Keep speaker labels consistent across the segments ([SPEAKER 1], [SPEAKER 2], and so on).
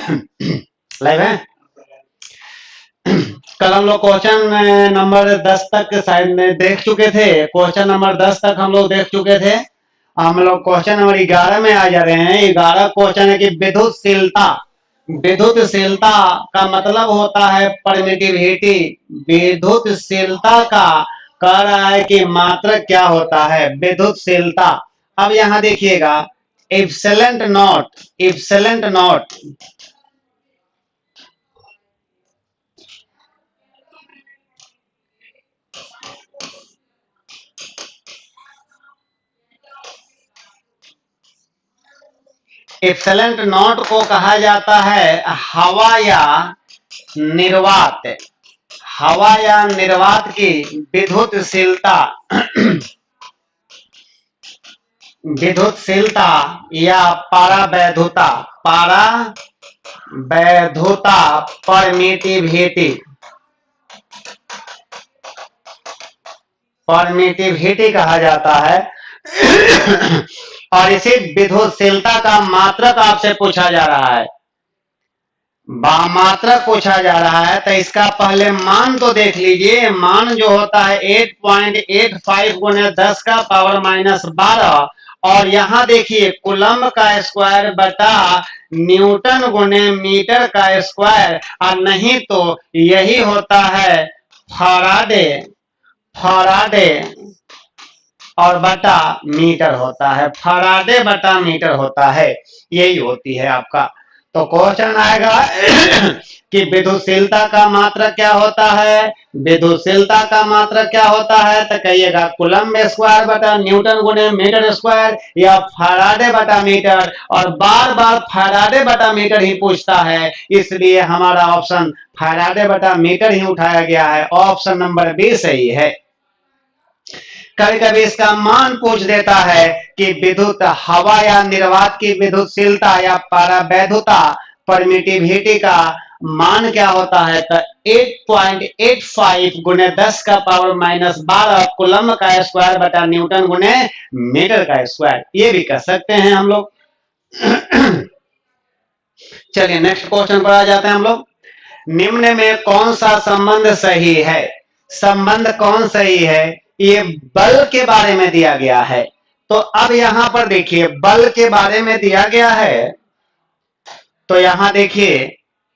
[SPEAKER 1] Live है। कल हम लोग क्वेश्चन नंबर 10 तक शायद देख चुके थे। क्वेश्चन नंबर 10 तक हम लोग देख चुके थे। हम लोग क्वेश्चन नंबर 11 में आ जा रहे हैं। 11 क्वेश्चन है कि विद्युतशीलता। विद्युतशीलता का मतलब होता है परमिटिविटी। विद्युतशीलता का कह रहा है कि मात्रक क्या होता है, विद्युतशीलता। अब यहां देखिएगा, इप्सिलेंट नॉट, इप्सिलेंट नॉट इप्सिलेंट नॉट को कहा जाता है हवा या निर्वात। हवा या निर्वात की विद्युतशीलता, विद्युतशीलता या पारावैधुता, पारावैधुता, परमिटिविटी, परमिटिविटी कहा जाता है। और इसी विद्युतशीलता का मात्रक आपसे पूछा जा रहा है, मात्रक पूछा जा रहा है। तो इसका पहले मान तो देख लीजिए। मान जो होता है 8.85 गुणे 10 का पावर माइनस 12। और यहां देखिए कूलम्ब का स्क्वायर बटा न्यूटन गुणे मीटर का स्क्वायर, और नहीं तो यही होता है फराडे, फराडे और बटा मीटर होता है, फराडे बटा मीटर होता है, यही होती है आपका। तो क्वेश्चन आएगा कि विद्युतशीलता का मात्रक क्या होता है, विद्युतशीलता का मात्रक क्या होता है, तो कहिएगा कूलम्ब स्क्वायर बटा न्यूटन गुणे मीटर स्क्वायर या फराडे बटा मीटर। और बार बार फराडे बटा मीटर ही पूछता है, इसलिए हमारा ऑप्शन फराडे बटा मीटर ही उठाया गया है। ऑप्शन नंबर बी सही है। कभी कभी इसका मान पूछ देता है कि विद्युत हवा या निर्वात की विद्युतशीलता या पारावैधुता, परमिटिविटी का मान क्या होता है, तो 8.85 गुणे 10 का पावर माइनस 12 कूलम्ब का स्क्वायर बटा न्यूटन गुणे मीटर का स्क्वायर, ये भी कर सकते हैं हम लोग। चलिए नेक्स्ट क्वेश्चन पर आ जाते हैं हम लोग। निम्न में कौन सा संबंध सही है, संबंध कौन सही है, ये बल के बारे में दिया गया है। तो अब यहां पर देखिए बल के बारे में दिया गया है, तो यहां देखिए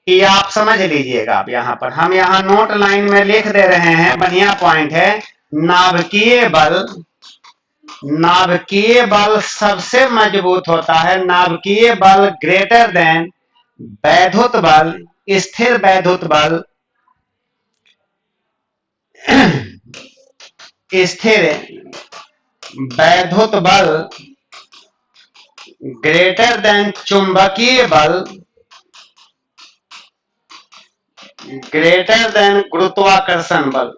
[SPEAKER 1] ये आप समझ लीजिएगा। अब यहां पर हम यहां नोट लाइन में लिख दे रहे हैं, बढ़िया पॉइंट है। नाभिकीय बल, नाभिकीय बल सबसे मजबूत होता है। नाभिकीय बल ग्रेटर देन वैद्युत बल, स्थिर वैद्युत बल, स्थिर वैद्युत बल ग्रेटर देन चुंबकीय बल, ग्रेटर देन गुरुत्वाकर्षण बल,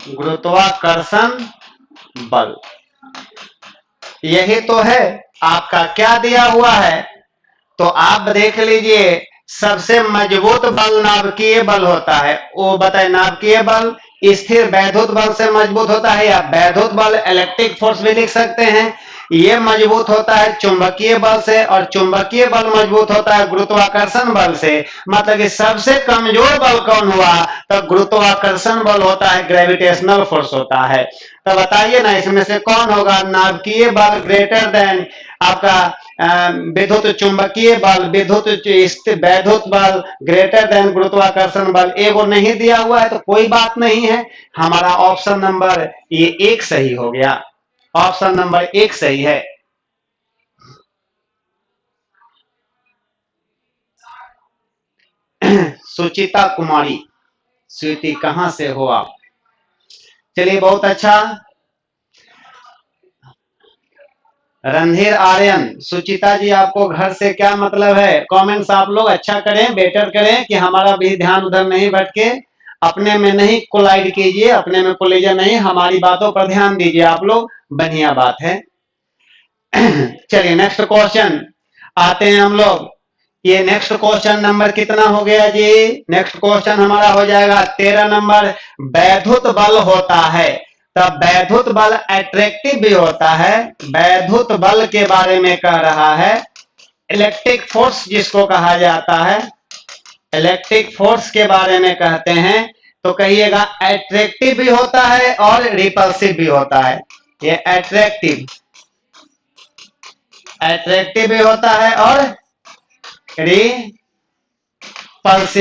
[SPEAKER 1] गुरुत्वाकर्षण बल। यही तो है आपका क्या दिया हुआ है, तो आप देख लीजिए सबसे मजबूत बल नाभिकीय बल होता है। वो बताए नाभिकीय बल स्थिर वैद्युत बल से मजबूत होता है, या वैद्युत बल इलेक्ट्रिक फोर्स भी लिख सकते हैं। ये मजबूत होता है चुंबकीय बल से, और चुंबकीय बल मजबूत होता है गुरुत्वाकर्षण बल से। मतलब कि सबसे कमजोर बल कौन हुआ, तो गुरुत्वाकर्षण बल होता है, ग्रेविटेशनल फोर्स होता है। तो बताइए ना इसमें से कौन होगा, नाभिकीय बल ग्रेटर देन आपका विद्युत चुंबकीय बल, विद्युत वैद्युत बल ग्रेटर देन गुरुत्वाकर्षण बल। एगो नहीं दिया हुआ है तो कोई बात नहीं है, हमारा ऑप्शन नंबर ये 1 सही हो गया। ऑप्शन नंबर 1 सही है। सुचिता कुमारी, स्वीटी कहां से हो आप? चलिए बहुत अच्छा। रणधीर आर्यन, सुचिता जी आपको घर से क्या मतलब है? कमेंट्स आप लोग अच्छा करें, बेटर करें कि हमारा भी ध्यान उधर नहीं भटके। अपने में नहीं कोलाइड कीजिए, अपने में कोलिजन नहीं, हमारी बातों पर ध्यान दीजिए आप लोग, बढ़िया बात है। चलिए नेक्स्ट क्वेश्चन आते हैं हम लोग। ये नेक्स्ट क्वेश्चन नंबर कितना हो गया जी? नेक्स्ट क्वेश्चन हमारा हो जाएगा 13 नंबर। वैद्युत बल होता है, तब वैद्युत बल अट्रैक्टिव भी होता है। वैद्युत बल के बारे में कह रहा है, इलेक्ट्रिक फोर्स जिसको कहा जाता है, इलेक्ट्रिक फोर्स के बारे में कहते हैं, तो कहिएगा अट्रैक्टिव भी होता है और रिपल्सिव भी होता है। ये अट्रैक्टिव भी होता है और रिपल्सिव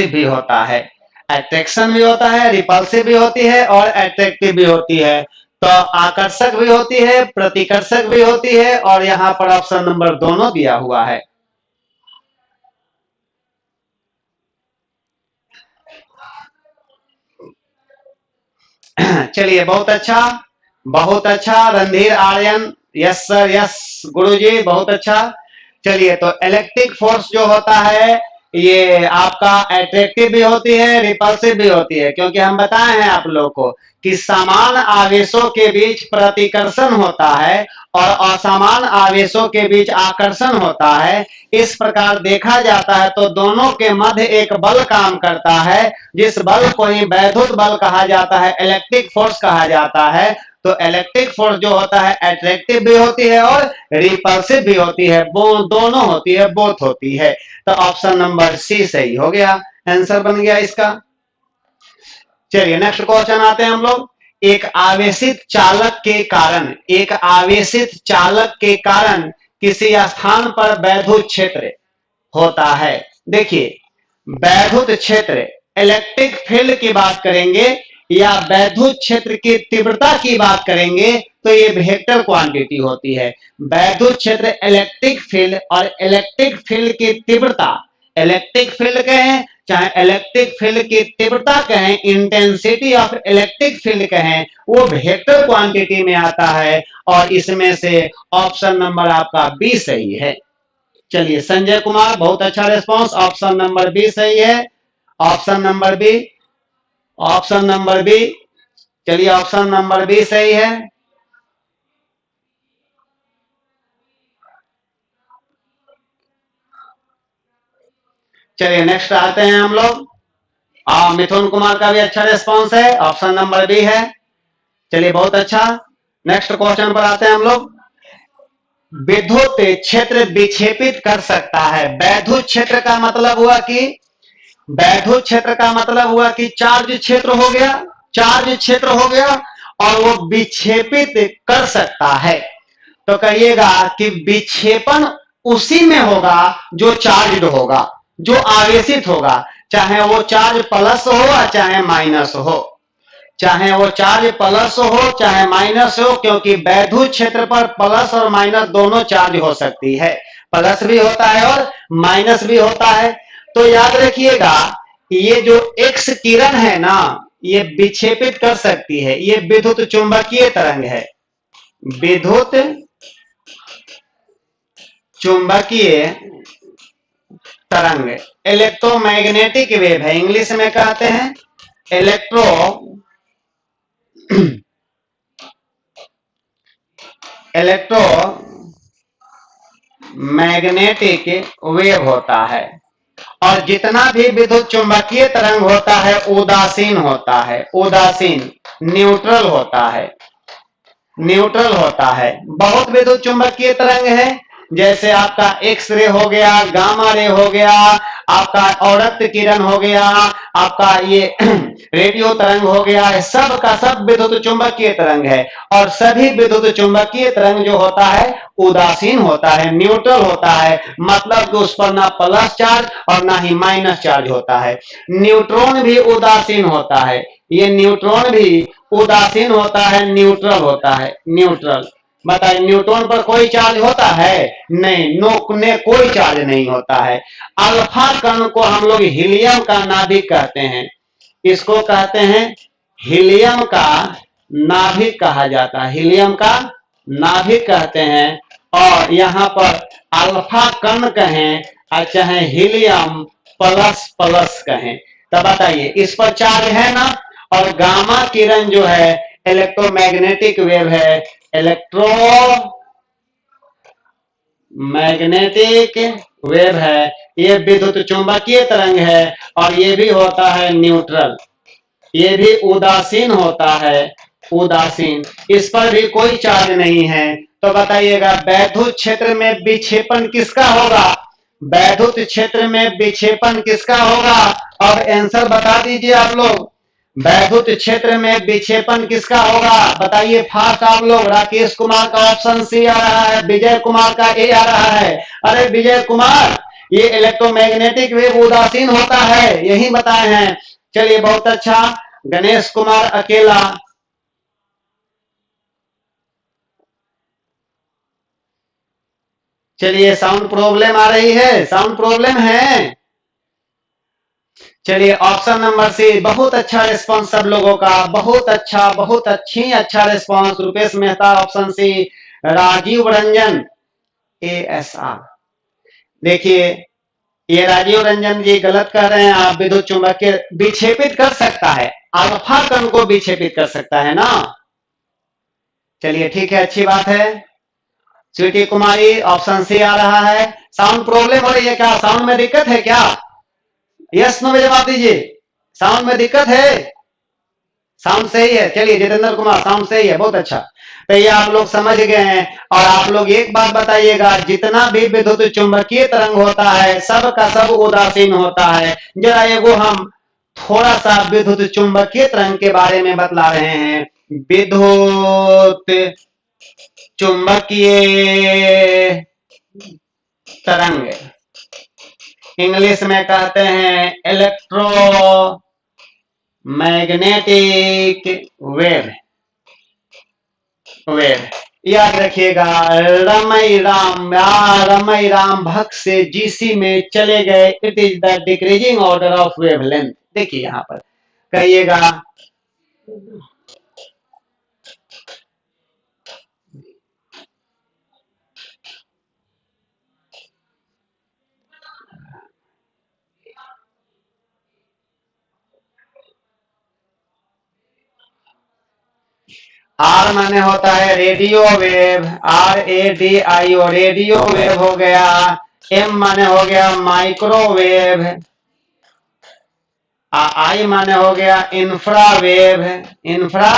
[SPEAKER 1] भी होता है। अट्रैक्शन भी होता है, रिपल्सिव भी होती है और अट्रैक्टिव भी होती है। तो आकर्षक भी होती है, प्रतिकर्षक भी होती है, और यहां पर ऑप्शन नंबर दोनों दिया हुआ है। चलिए, बहुत अच्छा Randhir Aryan, yes sir, yes guruji, बहुत अच्छा। चलिए, तो इलेक्ट्रिक फोर्स जो होता है ये आपका अट्रैक्टिव भी होती है, रिपल्सिव भी होती है, क्योंकि हम बताए हैं आप लोग को कि समान आवेशों के बीच प्रतिकर्षण होता है और असमान आवेशों के बीच आकर्षण होता है। इस प्रकार देखा जाता है तो दोनों के मध्य एक बल काम करता है, जिस बल को ही वैद्युत बल कहा जाता है, इलेक्ट्रिक फोर्स कहा जाता है। तो इलेक्ट्रिक फोर्स जो होता है अट्रैक्टिव भी होती है और रिपल्सिव भी होती है, दोनों होती है, बोथ होती है। तो ऑप्शन नंबर सी सही हो गया, आंसर बन गया इसका। चलिए, नेक्स्ट क्वेश्चन आते हैं हम लोग। एक आवेशित चालक के कारण किसी स्थान पर वैद्युत क्षेत्र होता है। देखिए, वैद्युत क्षेत्र, इलेक्ट्रिक फील्ड की बात करेंगे या वैद्युत क्षेत्र की तीव्रता की बात करेंगे तो ये वेक्टर क्वांटिटी होती है। वैद्युत क्षेत्र, इलेक्ट्रिक फील्ड और इलेक्ट्रिक फील्ड की तीव्रता, इलेक्ट्रिक फील्ड कहें चाहे इलेक्ट्रिक फील्ड की तीव्रता कहें, इंटेंसिटी ऑफ इलेक्ट्रिक फील्ड कहें, वो वेक्टर क्वांटिटी में आता है, और इसमें से ऑप्शन नंबर आपका बी सही है। चलिए, संजय कुमार, बहुत अच्छा रिस्पांस, ऑप्शन नंबर बी सही है। ऑप्शन नंबर बी, चलिए ऑप्शन नंबर बी सही है। चलिए, नेक्स्ट आते हैं हम लोग। मिथुन कुमार का भी अच्छा रिस्पांस है, ऑप्शन नंबर बी है। चलिए, बहुत अच्छा। नेक्स्ट क्वेश्चन पर आते हैं हम लोग। विद्युत क्षेत्र विक्षेपित कर सकता है। वैद्युत क्षेत्र का मतलब हुआ कि चार्ज क्षेत्र हो गया और वो विक्षेपित कर सकता है। तो कहिएगा कि विक्षेपण उसी में होगा जो चार्ज होगा, जो आवेशित होगा, चाहे वो चार्ज प्लस हो या चाहे माइनस हो, चाहे माइनस हो, क्योंकि वैद्युत क्षेत्र पर प्लस और माइनस दोनों चार्ज हो सकती है, प्लस भी होता है और माइनस भी होता है। तो याद रखिएगा, ये जो एक्स किरण है ना, ये विक्षेपित कर सकती है। ये विद्युत चुंबकीय तरंग है, विद्युत चुंबकीय तरंग, इलेक्ट्रोमैग्नेटिक वेव है, इंग्लिश में कहते हैं इलेक्ट्रोमैग्नेटिक वेव होता है। और जितना भी विद्युत चुंबकीय तरंग होता है उदासीन होता है, न्यूट्रल होता है। बहुत विद्युत चुंबकीय तरंग है, जैसे आपका एक्स रे हो गया, गामा रे हो गया, आपका औरत किरण हो गया, आपका ये रेडियो तरंग हो गया, सब का सब विद्युत चुंबकीय तरंग है। और सभी विद्युत चुंबकीय तरंग जो होता है उदासीन होता है, न्यूट्रल होता है, मतलब कि उस पर ना प्लस चार्ज और ना ही माइनस चार्ज होता है। न्यूट्रॉन भी उदासीन होता है, ये न्यूट्रॉन भी उदासीन होता है, न्यूट्रल होता है, न्यूट्रल। बताइए, न्यूट्रॉन पर कोई चार्ज होता है? नहीं, कोई चार्ज नहीं होता है। अल्फा कण को हम लोग हीलियम का नाभिक कहते हैं, इसको कहते हैं हीलियम का नाभिक कहा जाता है, हीलियम का नाभिक कहते हैं। और यहाँ पर अल्फा कण कहें चाहे हीलियम प्लस कहें, तो बताइए इस पर चार्ज है ना। और गामा किरण जो है इलेक्ट्रोमैग्नेटिक वेव है, इलेक्ट्रोमैग्नेटिक वेव है, ये विद्युत चुंबकीय तरंग है और ये भी होता है न्यूट्रल, ये भी उदासीन होता है, उदासीन, इस पर भी कोई चार्ज नहीं है। तो बताइएगा वैद्युत क्षेत्र में विक्षेपण किसका होगा? वैद्युत क्षेत्र में विक्षेपण किसका होगा? अब आंसर बता दीजिए आप लोग। वैद्युत क्षेत्र में विक्षेपण किसका होगा? बताइए फास्ट आप लोग। राकेश कुमार का ऑप्शन सी आ रहा है, विजय कुमार का ए आ रहा है। अरे विजय कुमार, ये इलेक्ट्रोमैग्नेटिक वेव उदासीन होता है, यही बताए हैं। चलिए बहुत अच्छा। गणेश कुमार अकेला, चलिए साउंड प्रॉब्लम आ रही है, साउंड प्रॉब्लम है। चलिए ऑप्शन नंबर सी, बहुत अच्छा रिस्पांस सब लोगों का, बहुत अच्छा, बहुत अच्छा response. Rupesh Mehta option C. Rajiv Ranjan ASR। देखिए ये राजीव रंजन जी गलत कह रहे हैं। आप विद्युत चुंबकीय विक्षेपित कर सकता है, अल्फा कण को विक्षेपित कर सकता है ना। चलिए ठीक है, अच्छी बात है। स्वीटी कुमारी ऑप्शन सी आ रहा है। साउंड प्रॉब्लम हो रही है क्या? साउंड में दिक्कत है क्या? यस नो में जवाब दीजिए। साउंड में दिक्कत है? साउंड सही है। चलिए जितेंद्र कुमार, साउंड सही है, बहुत अच्छा। तो ये आप लोग समझ गए हैं। और आप लोग एक बात बताइएगा, जितना भी विद्युत चुंबकीय तरंग होता है सब का सब उदासीन होता है। जरा एगो हम थोड़ा सा विद्युत चुंबकीय तरंग के बारे में बतला रहे हैं। विद्युत चुंबकीय तरंग इंग्लिश में कहते हैं इलेक्ट्रो मैग्नेटिक वेव। वेव याद रखिएगा। रमई राम भक्त से जीसी में चले गए। It is the decreasing order of wave length. देखिए यहां पर कहिएगा आर माने होता है radio wave, RADIO, radio wave हो गया। एम माने हो गया माइक्रोवेव, आई माने हो गया इंफ्रावेव, इंफ्रा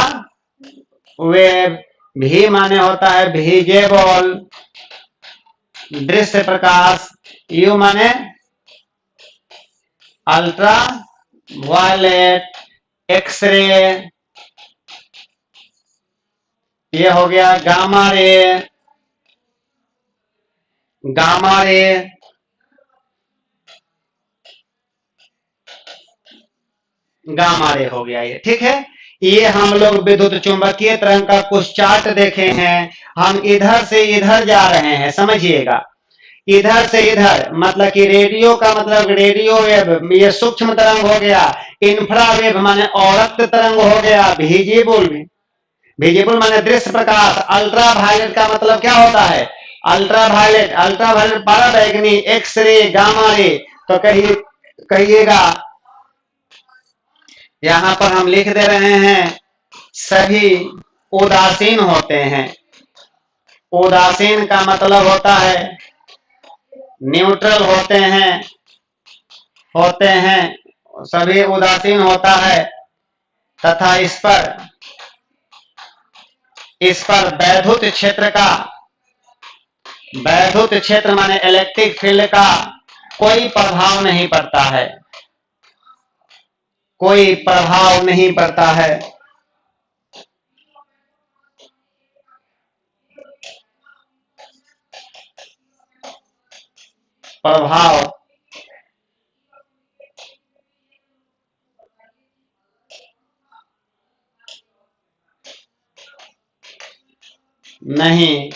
[SPEAKER 1] वेव। भी माने होता है विजिबल, दृश्य प्रकाश। यू माने अल्ट्रा वायलेट, एक्सरे। ये हो गया gamma ray, gamma ray. Gamma ray हो गया ये, ठीक है। ये हम लोग विद्युत चुंबकीय तरंग का कुछ चार्ट देखे हैं। हम इधर से इधर जा रहे हैं, समझिएगा। इधर से इधर मतलब कि रेडियो का मतलब रेडियो वेव, ये सूक्ष्म तरंग हो गया। इंफ्रावेव माने औरक्त तरंग हो गया। विजिबल, विजिबल माने दृश्य प्रकाश। अल्ट्रा वायलेट का मतलब क्या होता है? अल्ट्रा वायलेट, अल्ट्रा वायलेट पराबैंगनी, एक्सरे, गामा रे। तो कहिएगा यहां पर हम लिख दे रहे हैं सभी उदासीन होते हैं। उदासीन का मतलब होता है न्यूट्रल होते हैं, सभी उदासीन होता है। तथा इस पर वैद्युत क्षेत्र माने इलेक्ट्रिक फील्ड का कोई प्रभाव नहीं पड़ता है, कोई प्रभाव नहीं पड़ता है। प्रभाव नहीं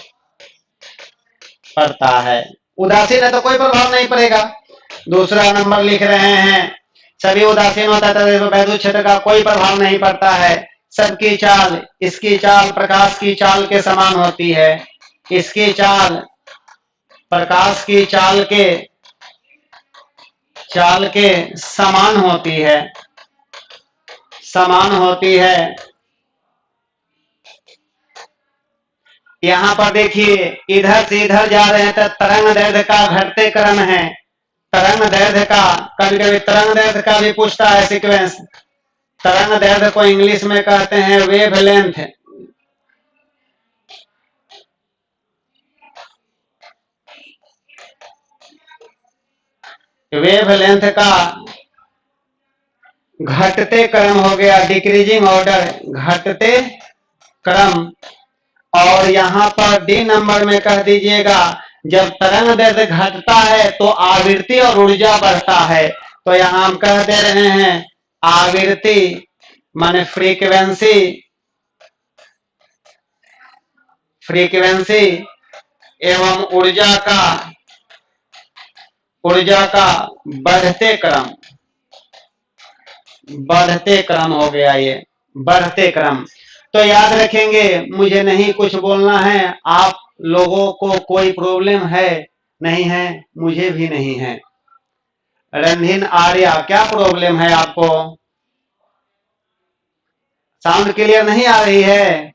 [SPEAKER 1] पड़ता है। उदासीन है तो कोई प्रभाव नहीं पड़ेगा। दूसरा नंबर लिख रहे हैं सभी उदासीन होता है तो वैद्युत क्षेत्र का कोई प्रभाव नहीं पड़ता है। सबकी चाल, इसकी चाल प्रकाश की चाल के समान होती है। इसकी चाल प्रकाश की चाल के समान होती है, समान होती है। यहाँ पर देखिए इधर से इधर जा रहे हैं तो तरंग दैर्घ्य का घटते क्रम है। तरंग दैर्घ्य का, कभी कभी तरंग दैर्घ्य का भी पूछता है सीक्वेंस। तरंग दैर्घ्य को इंग्लिश में कहते हैं वेव लेंथ। वेवलेंथ का घटते क्रम हो गया, डिक्रीजिंग ऑर्डर, घटते क्रम। और यहां पर डी नंबर में कह दीजिएगा जब तरंग दैर्ध्य घटता है तो आवृत्ति और ऊर्जा बढ़ता है। तो यहां हम कह दे रहे हैं आवृत्ति माने फ्रीक्वेंसी, फ्रीक्वेंसी एवं ऊर्जा का बढ़ते क्रम, बढ़ते क्रम हो गया ये, बढ़ते क्रम। तो याद रखेंगे, मुझे नहीं कुछ बोलना है। आप लोगों को कोई प्रॉब्लम है? नहीं है, मुझे भी नहीं है। रणधीर आर्या, क्या प्रॉब्लम है आपको? साउंड क्लियर नहीं आ रही है?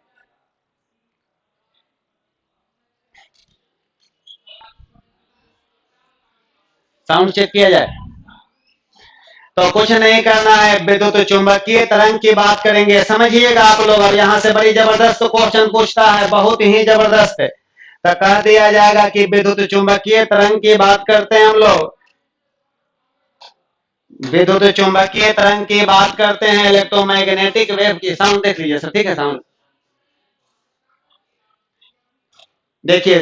[SPEAKER 1] साउंड चेक किया जाए। तो कुछ नहीं करना है, विद्युत चुंबकीय तरंग की बात करेंगे, समझिएगा आप लोग। अब यहां से बड़ी जबरदस्त क्वेश्चन पूछता है, बहुत ही जबरदस्त। तो कह दिया जाएगा कि विद्युत चुंबकीय तरंग की बात करते हैं हम लोग, विद्युत चुंबकीय तरंग की बात करते हैं, इलेक्ट्रोमैग्नेटिक वेव की। साउंड देख लीजिए सर, ठीक है? साउंड देखिए,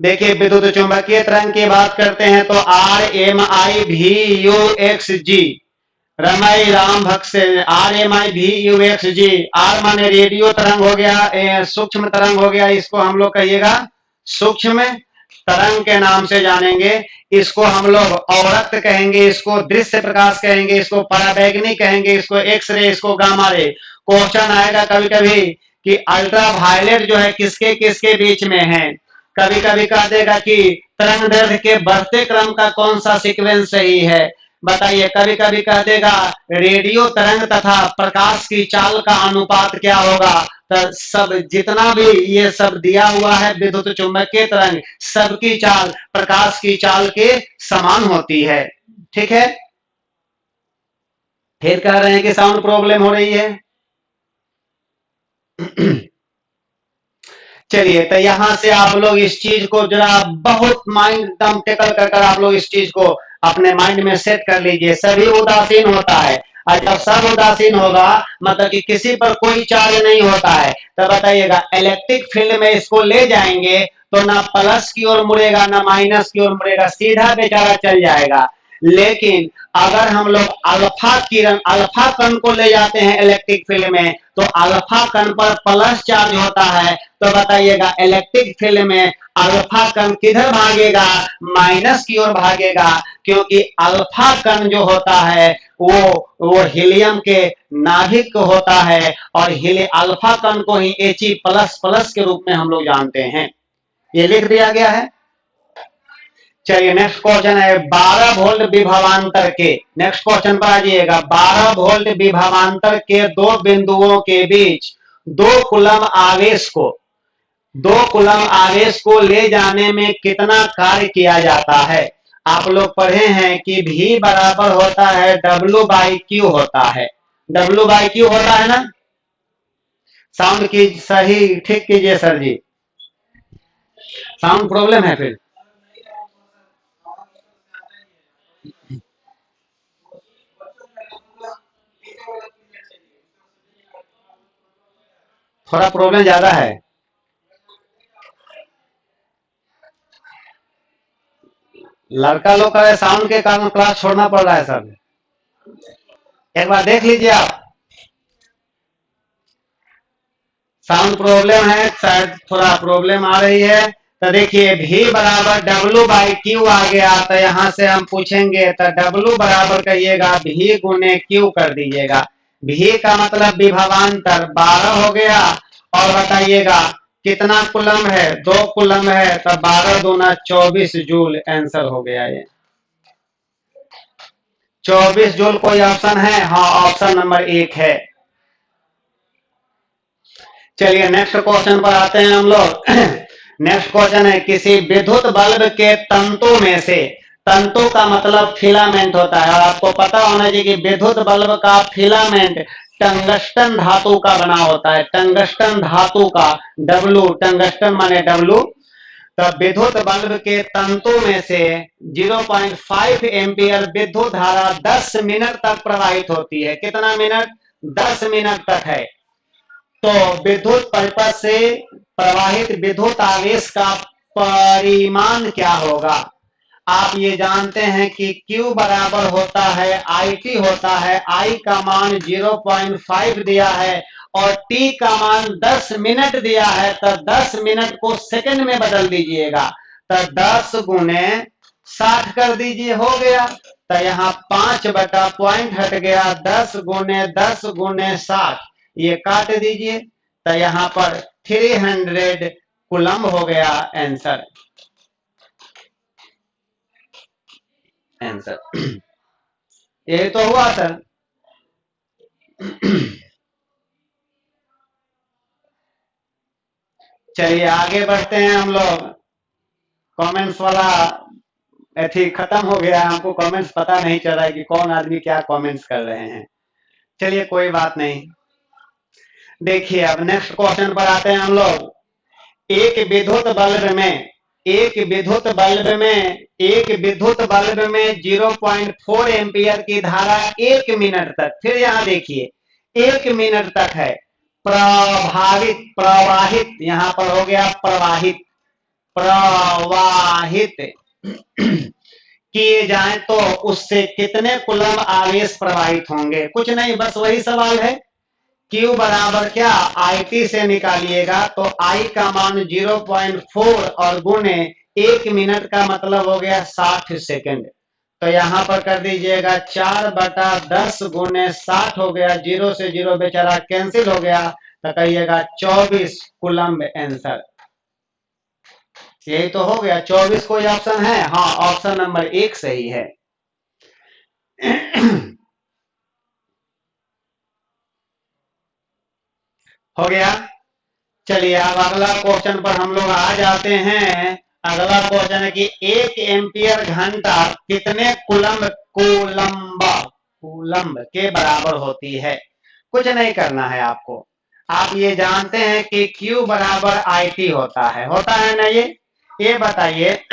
[SPEAKER 1] देखिए विद्युत चुंबकीय तरंग की बात करते हैं तो आर एम आई भी यू एक्स जी, रमाई राम भक्त से आर एम आई भी यू एक्स जी। आर माने रेडियो तरंग हो गया, सूक्ष्म तरंग हो गया, इसको हम लोग कहिएगा सूक्ष्म तरंग के नाम से जानेंगे। इसको हम लोग औरक्त कहेंगे, इसको दृश्य प्रकाश कहेंगे, इसको पराबैंगनी कहेंगे, इसको एक्स रे, इसको गामा रे। क्वेश्चन आएगा कभी कभी कि अल्ट्रा वायलेट जो है किसके किसके बीच में है। कभी कभी कह देगा कि तरंग दैर्ध्य के बढ़ते क्रम का कौन सा सीक्वेंस सही है, बताइए। कभी कभी कह देगा रेडियो तरंग तथा प्रकाश की चाल का अनुपात क्या होगा। तो सब जितना भी ये सब दिया हुआ है विद्युत चुंबकीय तरंग, सबकी चाल प्रकाश की चाल के समान होती है, ठीक है? फिर कह रहे हैं कि साउंड प्रॉब्लम हो रही है। चलिए, तो यहां से आप लोग इस चीज को जरा बहुत माइंड दम टेकल कर आप लोग इस चीज को अपने माइंड में सेट कर लीजिए। सभी उदासीन होता है, और जब सब उदासीन होगा मतलब कि किसी पर कोई चार्ज नहीं होता है, तो बताइएगा इलेक्ट्रिक फील्ड में इसको ले जाएंगे तो ना प्लस की ओर मुड़ेगा ना माइनस की ओर मुड़ेगा, सीधा बेचारा चल जाएगा। लेकिन अगर हम लोग अल्फा किरण, अल्फा कण को ले जाते हैं इलेक्ट्रिक फील्ड में, तो अल्फा कण पर प्लस चार्ज होता है। तो बताइएगा इलेक्ट्रिक फील्ड में अल्फा कण किधर भागेगा? माइनस की ओर भागेगा, क्योंकि अल्फा कण जो होता है वो हीलियम के नाभिक होता है, और अल्फा कण को ही He प्लस प्लस के रूप में हम लोग जानते हैं। ये लिख दिया गया है। चलिए नेक्स्ट क्वेश्चन है 12 वोल्ट विभवांतर के, नेक्स्ट क्वेश्चन पर आ जाइएगा। 12 वोल्ट विभवांतर के दो बिंदुओं के बीच 2 कूलम आवेश को ले जाने में कितना कार्य किया जाता है? आप लोग पढ़े हैं कि V बराबर होता है W/Q होता है, W/Q होता है ना। साउंड की सही ठीक कीजिए सर जी, साउंड प्रॉब्लम है फिर। थोड़ा प्रॉब्लम ज्यादा है। लड़का लोग का साउंड के कारण क्लास छोड़ना पड़ रहा है सर, एक बार देख लीजिए आप। साउंड प्रॉब्लम है, शायद थोड़ा प्रॉब्लम आ रही है। तो देखिए V बराबर W/Q आ गया, तो यहां से हम पूछेंगे तो W बराबर कहिएगा V गुने Q कर दीजिएगा। V का मतलब विभवांतर 12 हो गया, और बताइएगा कितना कूलम है? 2 कूलम है, तो 12 दूना 24 जूल आंसर हो गया ये। 24 जूल कोई ऑप्शन है? हाँ, ऑप्शन नंबर 1 है। चलिए नेक्स्ट क्वेश्चन पर आते हैं हम लोग। नेक्स्ट क्वेश्चन है किसी विद्युत बल्ब के तंतु में से, तंतु का मतलब फिलामेंट होता है, और आपको पता होना चाहिए कि विद्युत बल्ब का फिलामेंट टंगस्टन धातु का बना होता है, टंगस्टन धातु का। W, टंगस्टन माने W। तब विद्युत बल्ब के तंतु में से 0.5 एम्पियर विद्युत धारा 10 मिनट तक प्रवाहित होती है। कितना मिनट? 10 मिनट तक है। तो विद्युत परिपथ से प्रवाहित विद्युत आवेश का परिमाण क्या होगा? आप ये जानते हैं कि Q बराबर होता है IT होता है, I का मान 0.5 दिया है और T का मान 10 मिनट दिया है। तो 10 मिनट को सेकंड में बदल दीजिएगा, तो 10 गुने 60 कर दीजिए, हो गया। तो यहाँ 5 बटा पॉइंट हट गया, 10 गुने 60, ये काट दीजिए, तो यहाँ पर 300 कूलम्ब हो गया आंसर। यही तो हुआ सर। चलिए आगे बढ़ते हैं हम लोग। कमेंट्स वाला ऐसी खत्म हो गया, हमको कमेंट्स पता नहीं चल रहा है कि कौन आदमी क्या कमेंट्स कर रहे हैं। चलिए कोई बात नहीं। देखिए अब नेक्स्ट क्वेश्चन पर आते हैं हम लोग। एक विद्युत बल्ब में 0.4 एम्पियर की धारा 1 मिनट तक, फिर यहाँ देखिए 1 मिनट तक है प्रवाहित, यहाँ पर हो गया प्रवाहित किए जाएं तो उससे कितने कूलम्ब आवेश प्रवाहित होंगे? कुछ नहीं, बस वही सवाल है। Q बराबर क्या? IT से निकालिएगा, तो I का मान 0.4 और गुणे 1 मिनट का मतलब हो गया 60 सेकंड। तो यहाँ पर कर दीजिएगा 4 बटा 10 गुणे 60 हो गया, 0 से 0 बेचारा कैंसिल हो गया, तो कहिएगा 24 कूलम्ब आंसर। यही तो हो गया। 24 कोई ऑप्शन है? हाँ, ऑप्शन नंबर 1 सही है। हो गया। चलिए अब अगला क्वेश्चन पर हम लोग आ जाते हैं। अगला क्वेश्चन है कि 1 एम्पियर घंटा कितने कूलम्ब के बराबर होती है? कुछ नहीं करना है आपको। आप ये जानते हैं कि Q बराबर IT होता है ना? ये बताइए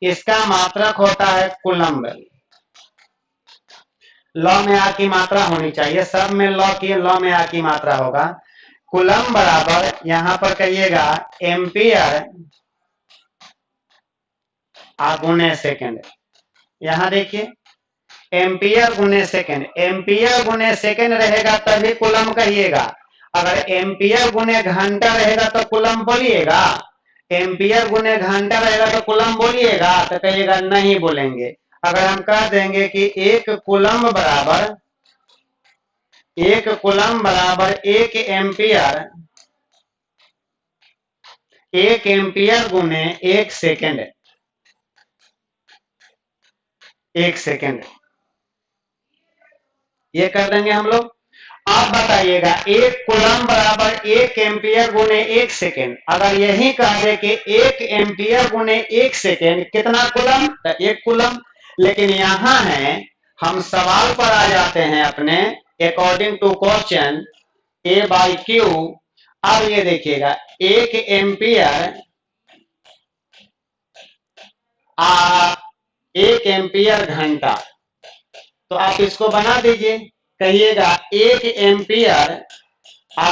[SPEAKER 1] इसका मात्रक होता है कूलम्ब। लॉ में आ की मात्रा होनी चाहिए, सब में लॉ में आ की मात्रा होगा। कूलम्ब बराबर यहां पर कहिएगा एम्पियर गुने सेकेंड। यहां देखिए एम्पियर गुने सेकेंड रहेगा तभी कूलम्ब कहिएगा। अगर एम्पियर गुने घंटा रहेगा तो कूलम्ब बोलिएगा? एम्पियर गुने घंटा रहेगा तो कूलम्ब बोलिएगा? तो कहिएगा नहीं बोलेंगे। अगर हम कह देंगे कि 1 कूलम्ब बराबर 1 एम्पियर गुने 1 सेकेंड, 1 सेकेंड, ये कर देंगे हम लोग। आप बताइएगा 1 कूलम्ब बराबर 1 एम्पियर गुने 1 सेकेंड। अगर यही कह दे कि 1 एम्पियर गुने 1 सेकेंड कितना कूलम्ब? 1 कूलम्ब। लेकिन यहां है, हम सवाल पर आ जाते हैं अपने अकॉर्डिंग टू क्वेश्चन A/Q। अब ये देखिएगा 1 एम्पियर 1 एम्पियर घंटा, तो आप इसको बना दीजिए, कहिएगा 1 एम्पियर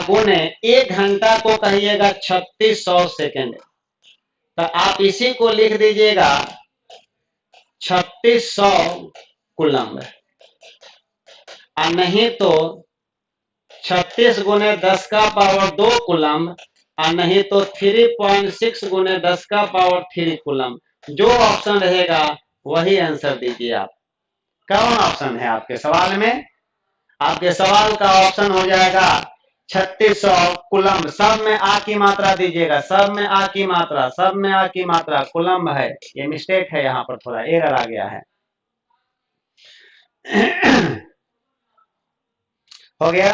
[SPEAKER 1] गुने 1 घंटा को कहिएगा 3600 सेकेंड। तो आप इसी को लिख दीजिएगा 3600 कूलम्ब, नहीं तो 36 गुने 10 का पावर 2 कूलम्ब, नहीं तो 3.6 गुने 10 का पावर 3 कूलम्ब। जो ऑप्शन रहेगा वही आंसर दीजिए आप। कौन ऑप्शन है आपके सवाल में? आपके सवाल का ऑप्शन हो जाएगा 3600 कूलम्ब। सब में आ की मात्रा दीजिएगा, सब में आ की मात्रा कूलम्ब है। ये मिस्टेक है, यहाँ पर थोड़ा एरर आ गया है। हो गया।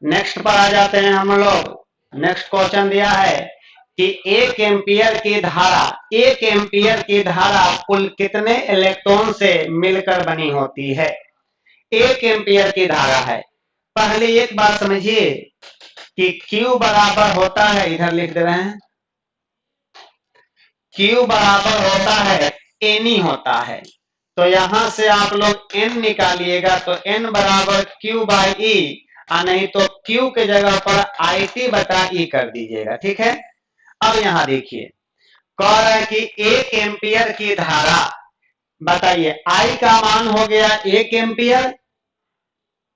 [SPEAKER 1] नेक्स्ट पर आ जाते हैं हम लोग। नेक्स्ट क्वेश्चन दिया है कि 1 एम्पियर की धारा कुल कितने इलेक्ट्रॉन से मिलकर बनी होती है? 1 एम्पियर की धारा है। पहले एक बात समझिए कि Q बराबर होता है, इधर लिख दे रहे हैं, Q बराबर होता है N होता है। तो यहां से आप लोग N निकालिएगा तो N बराबर Q बाई E, नहीं तो Q के जगह पर IT बटा E कर दीजिएगा। ठीक है। अब यहां देखिए, कह रहा है कि 1 एम्पियर की धारा, बताइए I का मान हो गया 1 एम्पियर।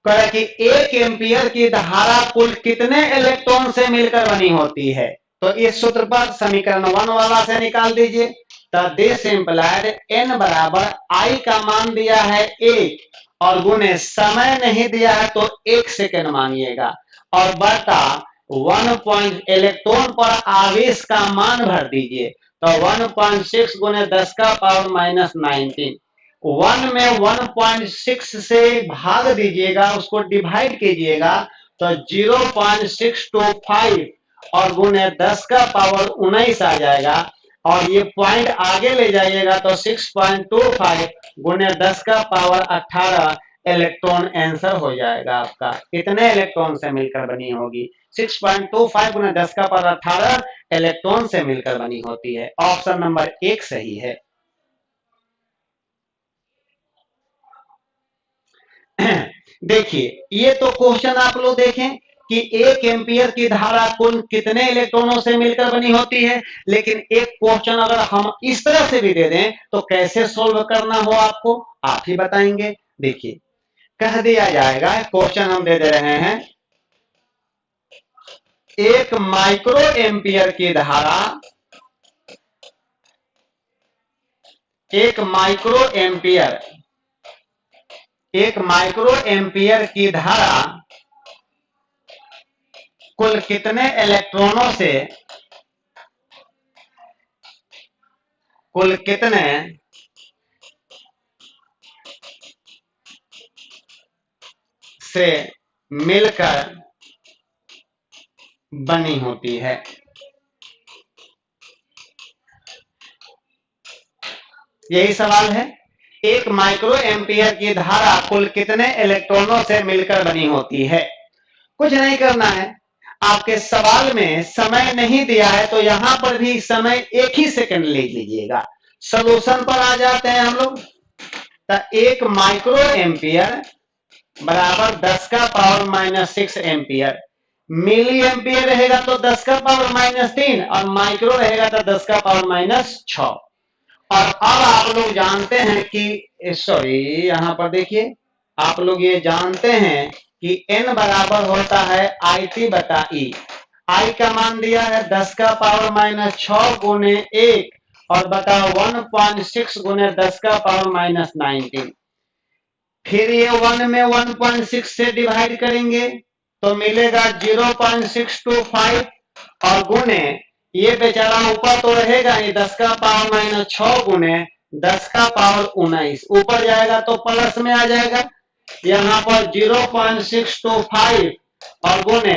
[SPEAKER 1] कह रहा है कि 1 एम्पियर की धारा कुल कितने इलेक्ट्रॉन से मिलकर बनी होती है। तो इस सूत्र पर समीकरण 1 वाला से निकाल दीजिए। तो दिस इम्प्लाइड N बराबर I का मान दिया है 1 और गुणे समय नहीं दिया है तो 1 सेकेंड मानिएगा, और बटा 1 इलेक्ट्रॉन पर आवेश का मान भर दीजिए। तो 1.6 गुणे 10 का पावर माइनस 19, 1 में 1.6 से भाग दीजिएगा, उसको डिवाइड कीजिएगा तो 0.625 और गुणे 10 का पावर 19 आ जाएगा, और ये पॉइंट आगे ले जाइएगा तो 6.25 गुणे 10 का पावर 18 इलेक्ट्रॉन आंसर हो जाएगा आपका। कितने इलेक्ट्रॉन से मिलकर बनी होगी? 6.25 गुणे 10 का पावर 18 इलेक्ट्रॉन से मिलकर बनी होती है। ऑप्शन नंबर 1 सही है। देखिए, ये तो क्वेश्चन आप लोग देखें कि 1 एम्पियर की धारा कुल कितने इलेक्ट्रॉनों से मिलकर बनी होती है, लेकिन एक क्वेश्चन अगर हम इस तरह से भी दे दें तो कैसे सोल्व करना हो आपको आप ही बताएंगे। देखिए, कह दिया जाएगा, क्वेश्चन हम दे रहे हैं, 1 माइक्रो एम्पियर की धारा, 1 माइक्रो एम्पियर की धारा कुल कितने इलेक्ट्रॉनों से मिलकर बनी होती है। यही सवाल है, 1 माइक्रो एम्पियर की धारा कुल कितने इलेक्ट्रॉनों से मिलकर बनी होती है। कुछ नहीं करना है, आपके सवाल में समय नहीं दिया है तो यहां पर भी समय 1 ही सेकंड ले लीजिएगा। सॉल्यूशन पर आ जाते हैं हम लोग। तो 1 माइक्रो एम्पियर बराबर 10 का power minus 6 ampere, milliampere रहेगा तो 10 का पावर माइनस 3 और माइक्रो रहेगा तो 10 का पावर माइनस 6। और अब आप लोग जानते हैं कि सॉरी, यहां पर देखिए, आप लोग ये जानते हैं कि N बराबर होता है IT बटा E। I का मान दिया है 10 का पावर माइनस 6 गुने 1 और बटा 1.6 गुने 10 का पावर माइनस 19। फिर ये 1 में 1.6 से डिवाइड करेंगे तो मिलेगा 0.625 और गुने ये बेचारा ऊपर तो रहेगा ही, 10 का पावर माइनस 6 गुने 10 का पावर 19, ऊपर जाएगा तो प्लस में आ जाएगा। यहाँ पर 0.625 और गुने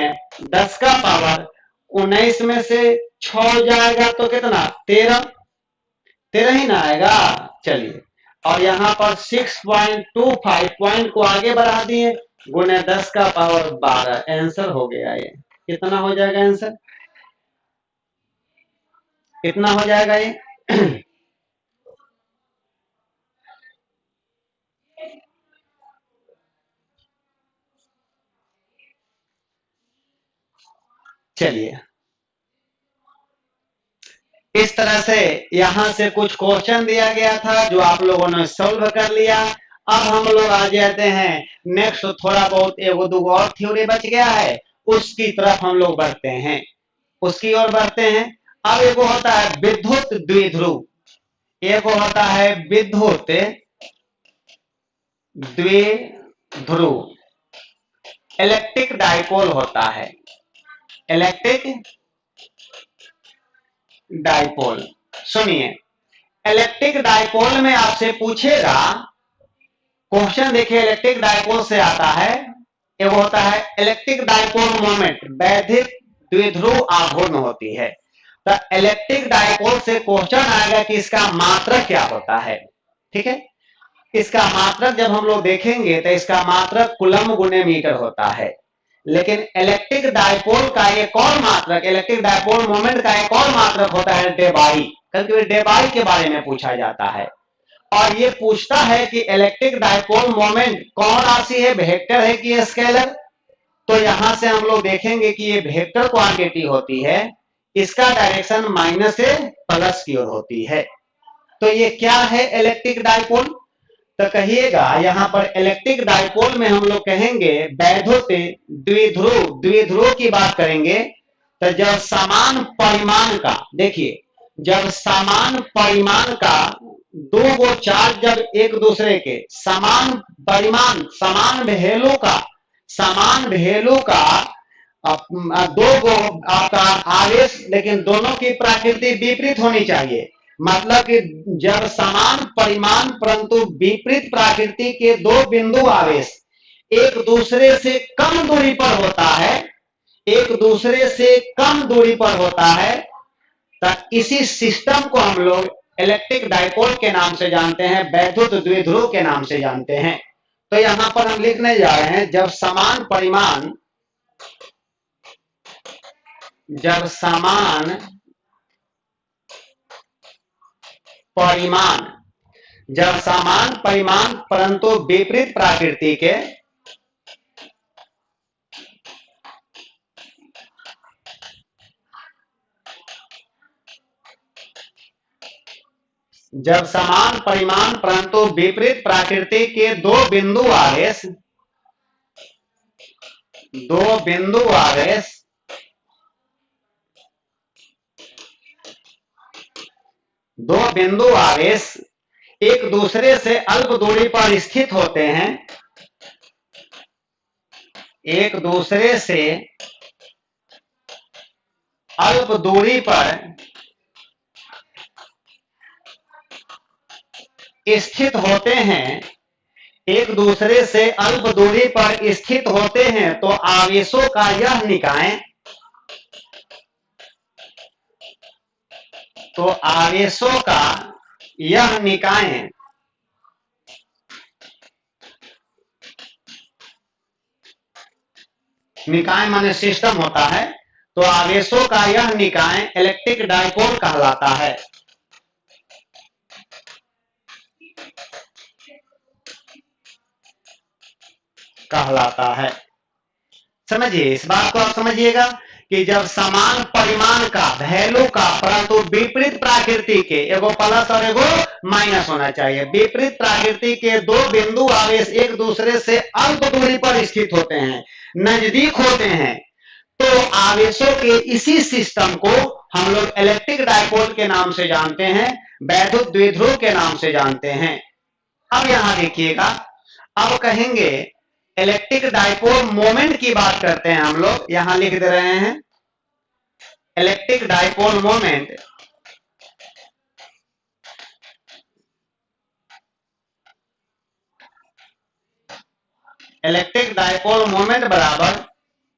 [SPEAKER 1] 10 का पावर 19 में से 6 जाएगा तो कितना, 13 ही ना आएगा। चलिए, और यहाँ पर 6.25 पॉइंट को आगे बढ़ा दिए, गुने 10 का पावर 12, आंसर हो गया। ये कितना हो जाएगा आंसर, कितना हो जाएगा ये चलिए, इस तरह से यहां से कुछ क्वेश्चन दिया गया था जो आप लोगों ने सॉल्व कर लिया। अब हम लोग आ जाते हैं नेक्स्ट, थोड़ा बहुत एगो दूगो और थ्योरी बच गया है, उसकी तरफ हम लोग बढ़ते हैं, उसकी ओर बढ़ते हैं। अब एगो होता है विद्युत द्विध्रुव, एगो होता है विद्युत द्विध्रुव, इलेक्ट्रिक डाइपोल होता है, इलेक्ट्रिक डाइपोल। सुनिए, इलेक्ट्रिक डाइपोल में आपसे पूछेगा क्वेश्चन, देखिए इलेक्ट्रिक डाइपोल से आता है, ये होता है इलेक्ट्रिक डाइपोल मोमेंट, वैद्युत द्विध्रुव आघूर्ण होती है। तो इलेक्ट्रिक डाइपोल से क्वेश्चन आएगा कि इसका मात्रक क्या होता है। ठीक है, इसका मात्रक जब हम लोग देखेंगे तो इसका मात्रक कूलम गुने मीटर होता है। लेकिन इलेक्ट्रिक डाइपोल का एक और मात्रक, इलेक्ट्रिक डाइपोल मोमेंट का एक और मात्रक होता है डेबाई। कभी कभी डेबाई के बारे में पूछा जाता है। और ये पूछता है कि इलेक्ट्रिक डाइपोल मोमेंट कौन राशि है, वेक्टर है कि स्केलर। तो यहां से हम लोग देखेंगे कि ये वेक्टर क्वांटिटी होती है, इसका डायरेक्शन माइनस से प्लस की ओर होती है। तो ये क्या है इलेक्ट्रिक डाइपोल, तो कहिएगा यहां पर इलेक्ट्रिक डाइपोल में हम लोग कहेंगे वैद्युत द्विध्रुव, द्विध्रुव की बात करेंगे। तो जब समान परिमाण का, देखिए जब समान परिमाण का दो गो चार्ज जब एक दूसरे के समान परिमाण, समान वैल्यू का, समान वैल्यू का दो गो आपका आवेश, लेकिन दोनों की प्रकृति विपरीत होनी चाहिए। मतलब कि जब समान परिमाण परंतु विपरीत प्रकृति के दो बिंदु आवेश एक दूसरे से कम दूरी पर होता है, एक दूसरे से कम दूरी पर होता है, तो इसी सिस्टम को हम लोग इलेक्ट्रिक डाइपोल के नाम से जानते हैं, वैद्युत द्विध्रुव के नाम से जानते हैं। तो यहां पर हम लिखने जा रहे हैं जब समान परिमाण, जब समान परिमाण, जब समान परिमाण परंतु विपरीत प्रकृति के, जब समान परिमाण परंतु विपरीत प्रकृति के दो बिंदु आवेश, दो बिंदु आवेश दो बिंदु आवेश एक दूसरे से अल्प दूरी पर स्थित होते हैं, एक दूसरे से अल्प दूरी पर स्थित होते हैं, एक दूसरे से अल्प दूरी पर स्थित होते हैं, तो आवेशों का यह निकाय, तो आवेशों का यह निकाय निकाय माने सिस्टम होता है, तो आवेशों का यह निकाय इलेक्ट्रिक डाइपोल कहलाता है। कहलाता है। समझिए, इस बात को आप समझिएगा कि जब समान परिमाण का वैल्यू का परंतु विपरीत प्रकृति के, एगो प्लस और एगो माइनस होना चाहिए, विपरीत प्रकृति के दो बिंदु आवेश एक दूसरे से अल्प दूरी पर स्थित होते हैं, नजदीक होते हैं, तो आवेशों के इसी सिस्टम को हम लोग इलेक्ट्रिक डाइपोल के नाम से जानते हैं, वैद्युत द्विध्रुव के नाम से जानते हैं। अब यहां देखिएगा, अब कहेंगे इलेक्ट्रिक डाइपोल मोमेंट की बात करते हैं हम लोग, यहां लिख दे रहे हैं electric dipole moment, electric dipole moment बराबर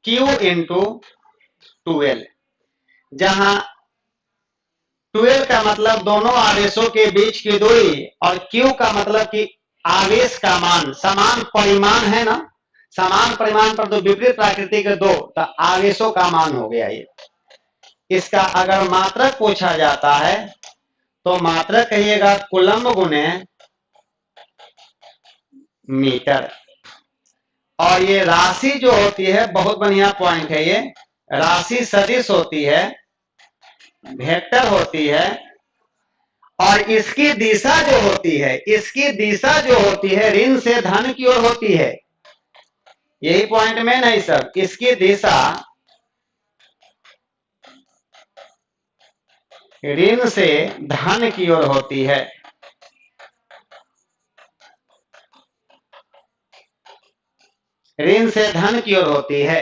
[SPEAKER 1] Q इंटू 12, जहां 12 का मतलब दोनों आवेशों के बीच की दूरी और Q का मतलब कि आवेश का मान, समान परिमाण है ना, समान परिमाण पर तो विपरीत प्रकृति के दो, तो आवेशों का मान हो गया ये। इसका अगर मात्रक पूछा जाता है तो मात्रक कहिएगा कूलम्ब गुने मीटर। और ये राशि जो होती है, बहुत बढ़िया पॉइंट है ये, राशि सदिश होती है, वेक्टर होती है, और इसकी दिशा जो होती है, इसकी दिशा जो होती है ऋण से धन की ओर होती है। यही पॉइंट में नहीं सर, इसकी दिशा ऋण से धन की ओर होती है। ऋण से धन की ओर होती है।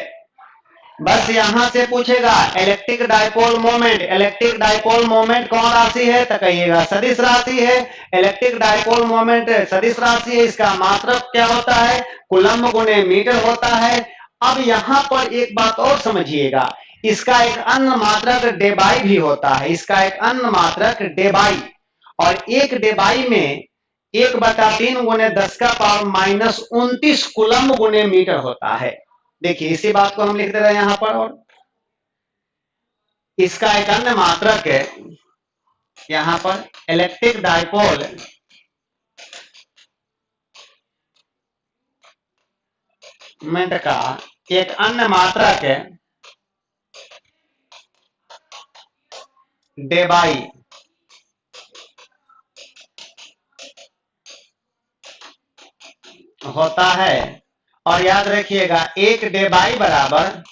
[SPEAKER 1] बस यहां से पूछेगा electric dipole moment, electric dipole moment कौन राशि है, तो कहिएगा सदिश राशि है। इलेक्ट्रिक डाइपोल मोमेंट सदिश राशि है, इसका मात्रक क्या होता है, कूलम्ब गुने मीटर होता है। अब यहां पर एक बात और समझिएगा, इसका एक अन्य मात्रक डेबाई भी होता है, इसका एक अन्य मात्रक डेबाई, और एक डेबाई में 1/3 गुने 10 का पावर माइनस 29 कूलम्ब गुने मीटर होता है। देखिए इसी बात को हम लिख दे रहे हैं यहां पर, और इसका एक अन्य मात्रक है यहां पर इलेक्ट्रिक डाइपोल मोमेंट का एक अन्य मात्रक डेबाई होता है। और याद रखिएगा एक डेबाई बराबर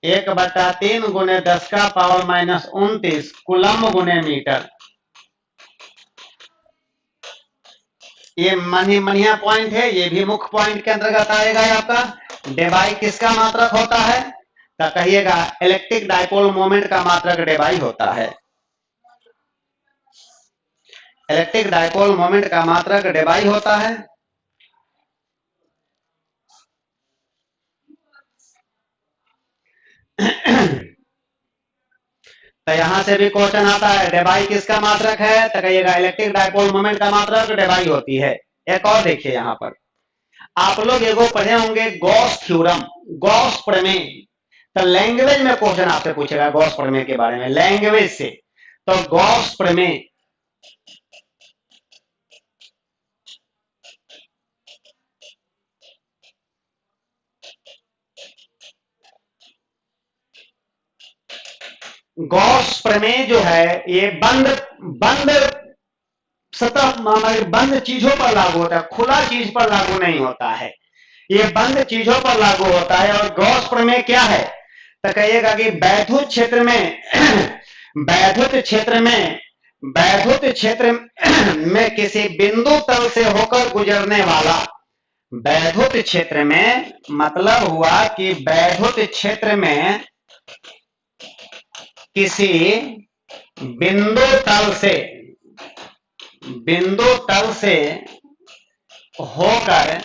[SPEAKER 1] 1/3 गुने 10 का पावर -29 कूलम्ब गुने मीटर। ये मनिया पॉइंट है, ये भी मुख्य पॉइंट के अंतर्गत आएगा आपका। डेबाई किसका मात्रक होता है? तो कहिएगा इलेक्ट्रिक डाइपोल मोमेंट का मात्रक डेबाई होता है। इलेक्ट्रिक डाइपोल मोमेंट का मात्रक डेबाई होता है। तो यहां से भी क्वेश्चन आता है डेबाई किसका मात्रक है? तो कहिएगा इलेक्ट्रिक डाइपोल मोमेंट का मात्रक डेबाई होती है। एक और देखिए यहां पर आप लोग एगो पढ़े होंगे गॉस थ्योरम, गॉस प्रमेय। तो लैंग्वेज में क्वेश्चन आपसे पूछेगा गॉस प्रमेय के बारे में, लैंग्वेज से। तो गॉस प्रमेय गॉस प्रमेय जो है ये बंद बंद सतह बंद चीजों पर लागू होता है, खुला चीज पर लागू नहीं होता है, ये बंद चीजों पर लागू होता है। और गॉस प्रमेय क्या है? तो कहिएगा कि वैद्युत क्षेत्र में वैद्युत क्षेत्र में किसी बिंदु तल से होकर गुजरने वाला, वैद्युत क्षेत्र में मतलब हुआ कि वैद्युत क्षेत्र में किसी बिंदु तल से होकर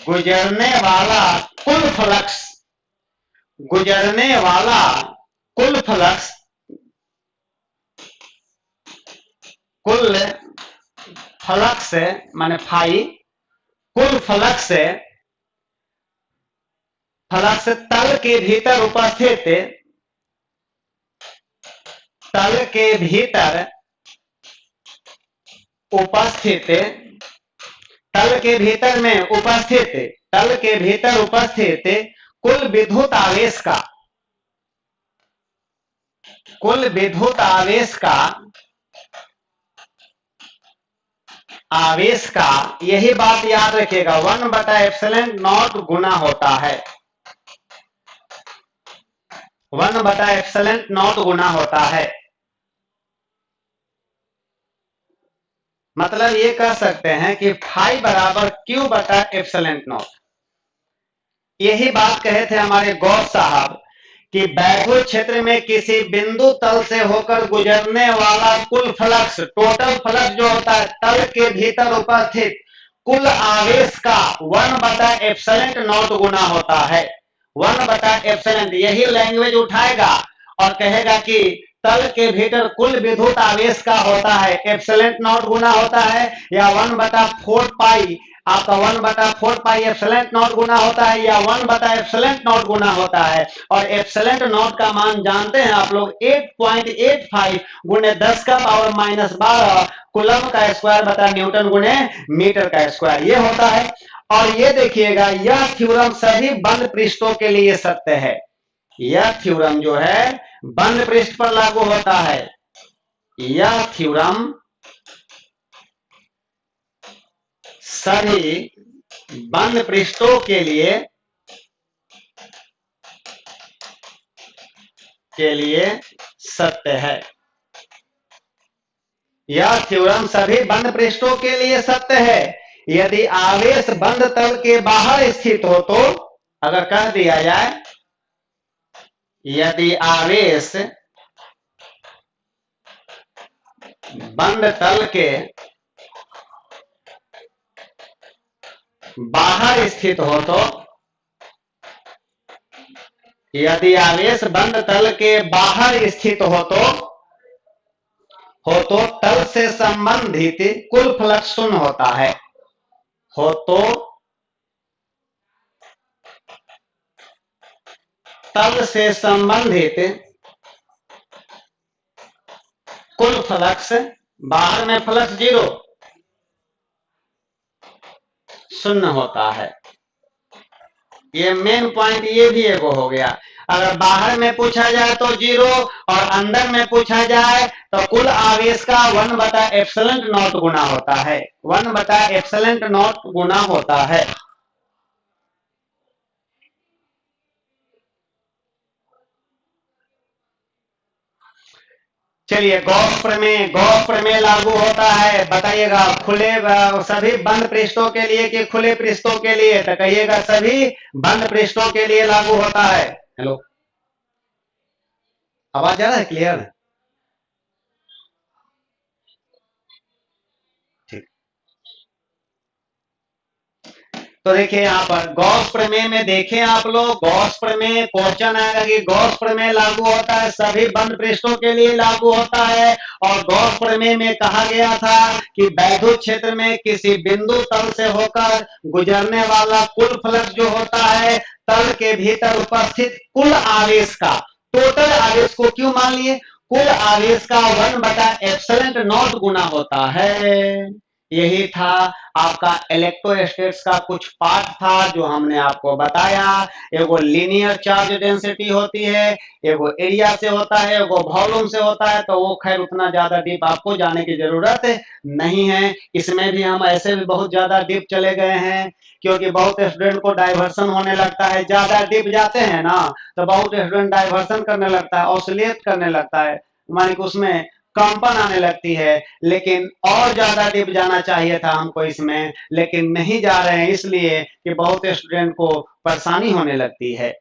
[SPEAKER 1] गुजरने वाला कुल फ्लक्स माने फाई, कुल फ्लक्स तल के भीतर उपस्थित तल के भीतर उपस्थित कुल विद्युत आवेश का यही बात याद रखिएगा 1/ε0 गुना होता है, 1/ε0 गुना होता है। मतलब ये कह सकते हैं कि फाई बराबर Q/ε0। यही बात कहे थे हमारे गौस साहब कि वैद्युत क्षेत्र में किसी बिंदु तल से होकर गुजरने वाला कुल फ्लक्स, टोटल फ्लक्स जो होता है तल के भीतर उपस्थित कुल आवेश का 1/ε0 गुना होता है, 1/ε। यही लैंग्वेज उठाएगा और कहेगा कि तल के भीतर कुल विद्युत आवेश का होता है ε0 गुना होता है, या 1/4 पाई आपका 1/4 पाई ε0 गुना होता है, या 1/ε0 गुना होता है। और ε0 का मान जानते हैं आप लोग 8.85 गुने 10 का पावर -12 कूलम का स्क्वायर बटा न्यूटन गुने मीटर का स्क्वायर ये होता है। और ये देखिएगा यह थ्योरम सभी बंद पृष्ठों के लिए सत्य है। यह थ्योरम जो है बंद पृष्ठ पर लागू होता है। यह थ्योरम सभी बंद पृष्ठों के लिए सत्य है। यह थ्योरम सभी बंद पृष्ठों के लिए सत्य है। यदि आवेश बंद तल के बाहर स्थित हो तो, अगर कह दिया जाए यदि आवेश बंद तल के बाहर स्थित हो तो, यदि आवेश बंद तल के बाहर स्थित हो तो तल से संबंधित कुल फ्लक्स शून्य होता है। हो तो तल से संबंधित कुल फ्लक्स, बाहर में फ्लक्स 0 शून्य होता है। ये मेन पॉइंट ये भी एगो हो गया। अगर बाहर में पूछा जाए तो 0 और अंदर में पूछा जाए तो कुल आवेश का 1/ε0 गुना होता है, 1/ε0 गुना होता है। चलिए गॉस प्रमेय लागू होता है, बताइएगा खुले सभी बंद पृष्ठों के लिए कि खुले पृष्ठों के लिए, तो कहिएगा सभी बंद पृष्ठों के लिए लागू होता है। हेलो, आवाज आ रहा है क्लियर? ठीक, तो देखिए यहाँ पर गॉस प्रमेय में देखें आप लोग, गॉस प्रमेय क्वेश्चन आएगा कि गॉस प्रमेय लागू होता है सभी बंद पृष्ठों के लिए लागू होता है। और गॉस प्रमेय में कहा गया था कि वैद्युत क्षेत्र में किसी बिंदु तल से होकर गुजरने वाला कुल फ्लक्स जो होता है तल के भीतर उपस्थित कुल आवेश का, टोटल आवेश को क्यों मान लिए, कुल आवेश का 1/ε0 गुना होता है। यही था आपका इलेक्ट्रोस्टैटिक्स का कुछ पार्ट था जो हमने आपको बताया। एगो लीनियर चार्ज डेंसिटी होती है, एगो एरिया से होता है, एगो वॉल्यूम से होता है, तो वो खैर उतना ज्यादा डीप आपको जाने की जरूरत नहीं है। इसमें भी हम ऐसे भी बहुत ज्यादा डीप चले गए हैं क्योंकि बहुत स्टूडेंट को डाइवर्सन होने लगता है, ज्यादा डीप जाते हैं ना तो बहुत स्टूडेंट डाइवर्सन करने लगता है, ऑसिलेट करने लगता है, माने कि उसमें कंपन आने लगती है। लेकिन और ज्यादा डीप जाना चाहिए था हमको इसमें, लेकिन नहीं जा रहे हैं इसलिए कि बहुत स्टूडेंट को परेशानी होने लगती है।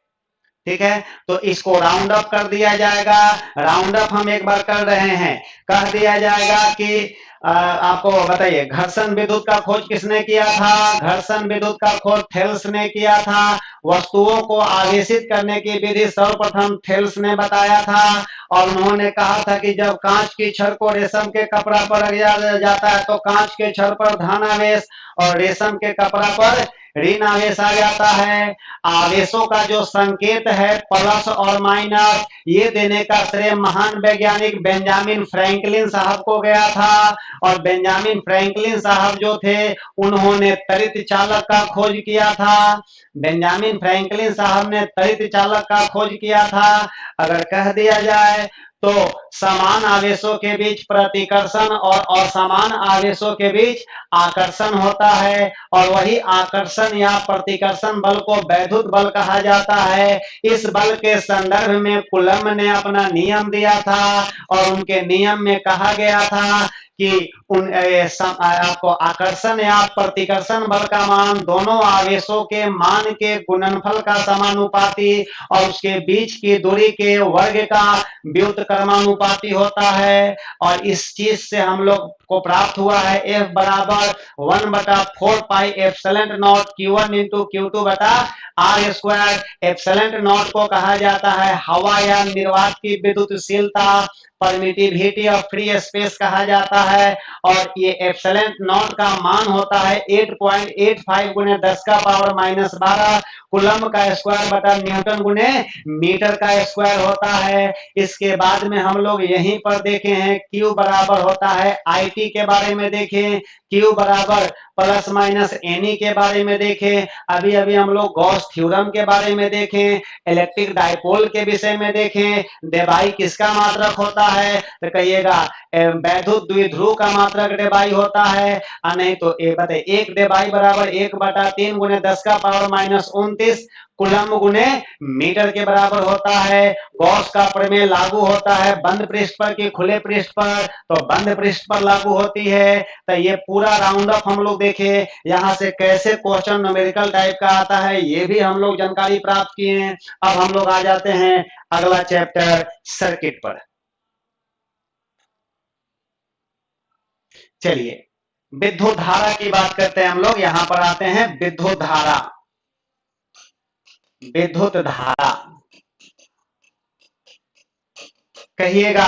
[SPEAKER 1] ठीक है, तो इसको राउंड अप कर दिया जाएगा। राउंड अप हम एक बार कर रहे हैं, कह दिया जाएगा कि आपको बताइए घर्षण विद्युत का खोज किसने किया था, घर्षण विद्युत का खोज थेल्स ने किया था। वस्तुओं को आवेशित करने की विधि सर्वप्रथम थेल्स ने बताया था और उन्होंने कहा था कि जब कांच की छड़ को रेशम के कपड़ा पर रगड़ा जाता है तो कांच के छड़ पर धन आवेश और रेशम के कपड़ा पर ऋण आवेश आ जाता है। आवेशों का जो संकेत है प्लस और माइनस, ये देने का श्रेय महान वैज्ञानिक बेंजामिन फ्रैंकलिन साहब को गया था। और बेंजामिन फ्रैंकलिन साहब जो थे उन्होंने त्वरित चालक का खोज किया था। बेंजामिन फ्रैंकलिन साहब ने त्वरित चालक का खोज किया था। अगर कह दिया जाए तो समान आवेशों के बीच प्रतिकर्षण और असमान आवेशों के बीच आकर्षण होता है और वही आकर्षण या प्रतिकर्षण बल को वैद्युत बल कहा जाता है। इस बल के संदर्भ में कूलम्ब ने अपना नियम दिया था और उनके नियम में कहा गया था कि आपको आकर्षण या प्रतिकर्षण बल का मान दोनों आवेशों के मान के गुणनफल का समानुपाती और उसके बीच की दूरी के वर्ग का व्युत्क्रमानुपाती होता है। और इस चीज से हम लोग को प्राप्त हुआ है F बराबर 1/4 pi epsilon not Q1 into Q2 बटा R स्क्वायर। एप्सिलॉन नॉट को कहा जाता है हवा या निर्वात की विद्युतशीलता, परमिटिविटी ऑफ फ्री स्पेस कहा जाता है। और ये एप्सिलॉन नॉट का मान होता है 8.85 गुने 10 का पावर -12 कूलम्ब का स्क्वायर बटा न्यूटन गुने मीटर का स्क्वायर होता है। इसके बाद में हम लोग यहीं पर देखे हैं Q बराबर होता है IT के बारे में देखें, Q बराबर प्लस माइनस एनी के बारे में देखें, अभी अभी हम लोग गॉस थ्योरम के बारे में देखें, इलेक्ट्रिक डाइपोल के विषय में देखें। डेबाई किसका मात्रक होता है तो कहिएगा वैद्युत द्विध्रुव का मात्रक डेबाई होता है। नहीं तो एक डेबाई बराबर 1/3 गुने 10 का पावर -29 कूलम्ब गुने मीटर के बराबर होता है। गॉस का प्रमेय लागू होता है बंद पृष्ठ पर कि खुले पृष्ठ पर, तो बंद पृष्ठ पर लागू होती है। तो ये पूरा राउंड अप हम लोग देखे, यहाँ से कैसे क्वेश्चन न्यूमेरिकल टाइप का आता है ये भी हम लोग जानकारी प्राप्त किए हैं। अब हम लोग आ जाते हैं अगला चैप्टर सर्किट पर। चलिए विद्युत धारा की बात करते हैं हम लोग, यहां पर आते हैं विद्युत धारा। विद्युत धारा कहिएगा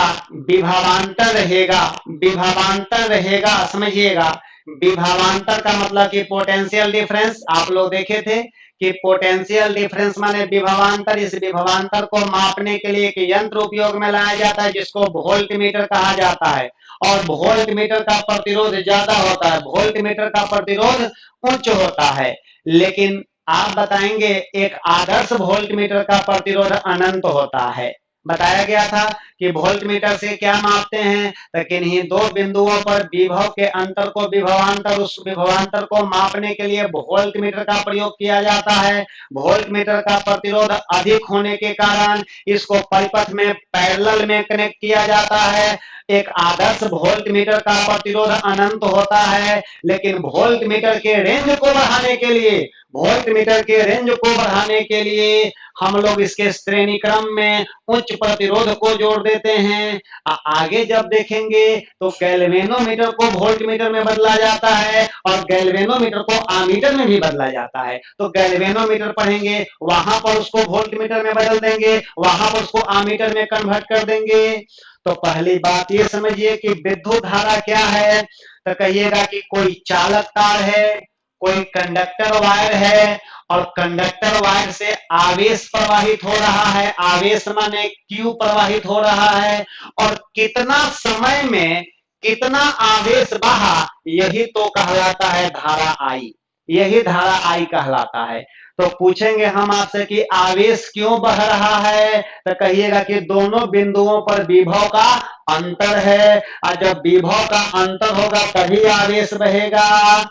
[SPEAKER 1] विभवांतर रहेगा, विभवांतर रहेगा, समझिएगा विभवांतर का मतलब कि पोटेंशियल डिफरेंस आप लोग देखे थे कि पोटेंशियल डिफरेंस माने विभवांतर, इस विभवांतर को मापने के लिए एक यंत्र उपयोग में लाया जाता है जिसको वोल्ट मीटर कहा जाता है। और वोल्ट मीटर का प्रतिरोध ज्यादा होता है, वोल्ट मीटर का प्रतिरोध उच्च होता है। लेकिन आप बताएंगे एक आदर्श वोल्ट मीटर का प्रतिरोध अनंत होता है। बताया गया था कि वोल्ट मीटर से क्या मापते हैं, तो किन्हीं दो बिंदुओं पर विभव के अंतर को विभवांतर, उस विभवांतर को मापने के लिए वोल्ट मीटर का प्रयोग किया जाता है। वोल्ट मीटर का प्रतिरोध अधिक होने के कारण इसको परिपथ में पैरेलल में कनेक्ट किया जाता है। एक आदर्श वोल्ट मीटर का प्रतिरोध अनंत होता है, लेकिन वोल्ट मीटर के रेंज को बढ़ाने के लिए, वोल्ट मीटर के रेंज को बढ़ाने के लिए हम लोग इसके श्रेणी क्रम में उच्च प्रतिरोध को जोड़ देते हैं। आगे जब देखेंगे तो गैल्वेनोमीटर को वोल्ट मीटर में बदला जाता है और गैल्वेनोमीटर को आमीटर में भी बदला जाता है। तो गैल्वेनोमीटर पढ़ेंगे, वहां पर उसको वोल्ट मीटर में बदल देंगे, वहां पर उसको आमीटर में कन्वर्ट कर देंगे। तो पहली बात ये समझिए कि विद्युत धारा क्या है, तो कहिएगा कि कोई चालक तार है, कोई कंडक्टर वायर है, और कंडक्टर वायर से आवेश प्रवाहित हो रहा है, आवेश माने क्यू प्रवाहित हो रहा है, और कितना समय में कितना आवेश बहा, यही तो कहलाता है धारा आई, यही धारा आई कहलाता है। तो पूछेंगे हम आपसे कि आवेश क्यों बह रहा है, तो कहिएगा कि दोनों बिंदुओं पर विभव का अंतर है, और जब विभव का अंतर होगा तभी आवेश बहेगा।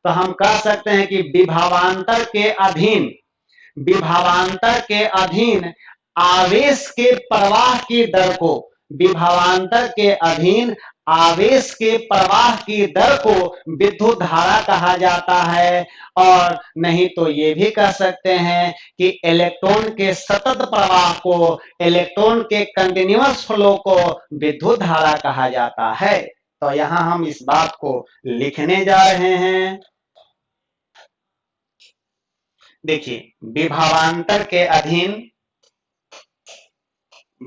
[SPEAKER 1] तो हम कह सकते हैं कि विभवांतर के अधीन, विभवांतर के अधीन आवेश के प्रवाह की दर को, विभवांतर के अधीन आवेश के प्रवाह की दर को विद्युत धारा कहा जाता है। और नहीं तो ये भी कह सकते हैं कि इलेक्ट्रॉन के सतत प्रवाह को, इलेक्ट्रॉन के कंटिन्यूअस फ्लो को विद्युत धारा कहा जाता है। तो यहां हम इस बात को लिखने जा रहे हैं। देखिए, विभवांतर के अधीन,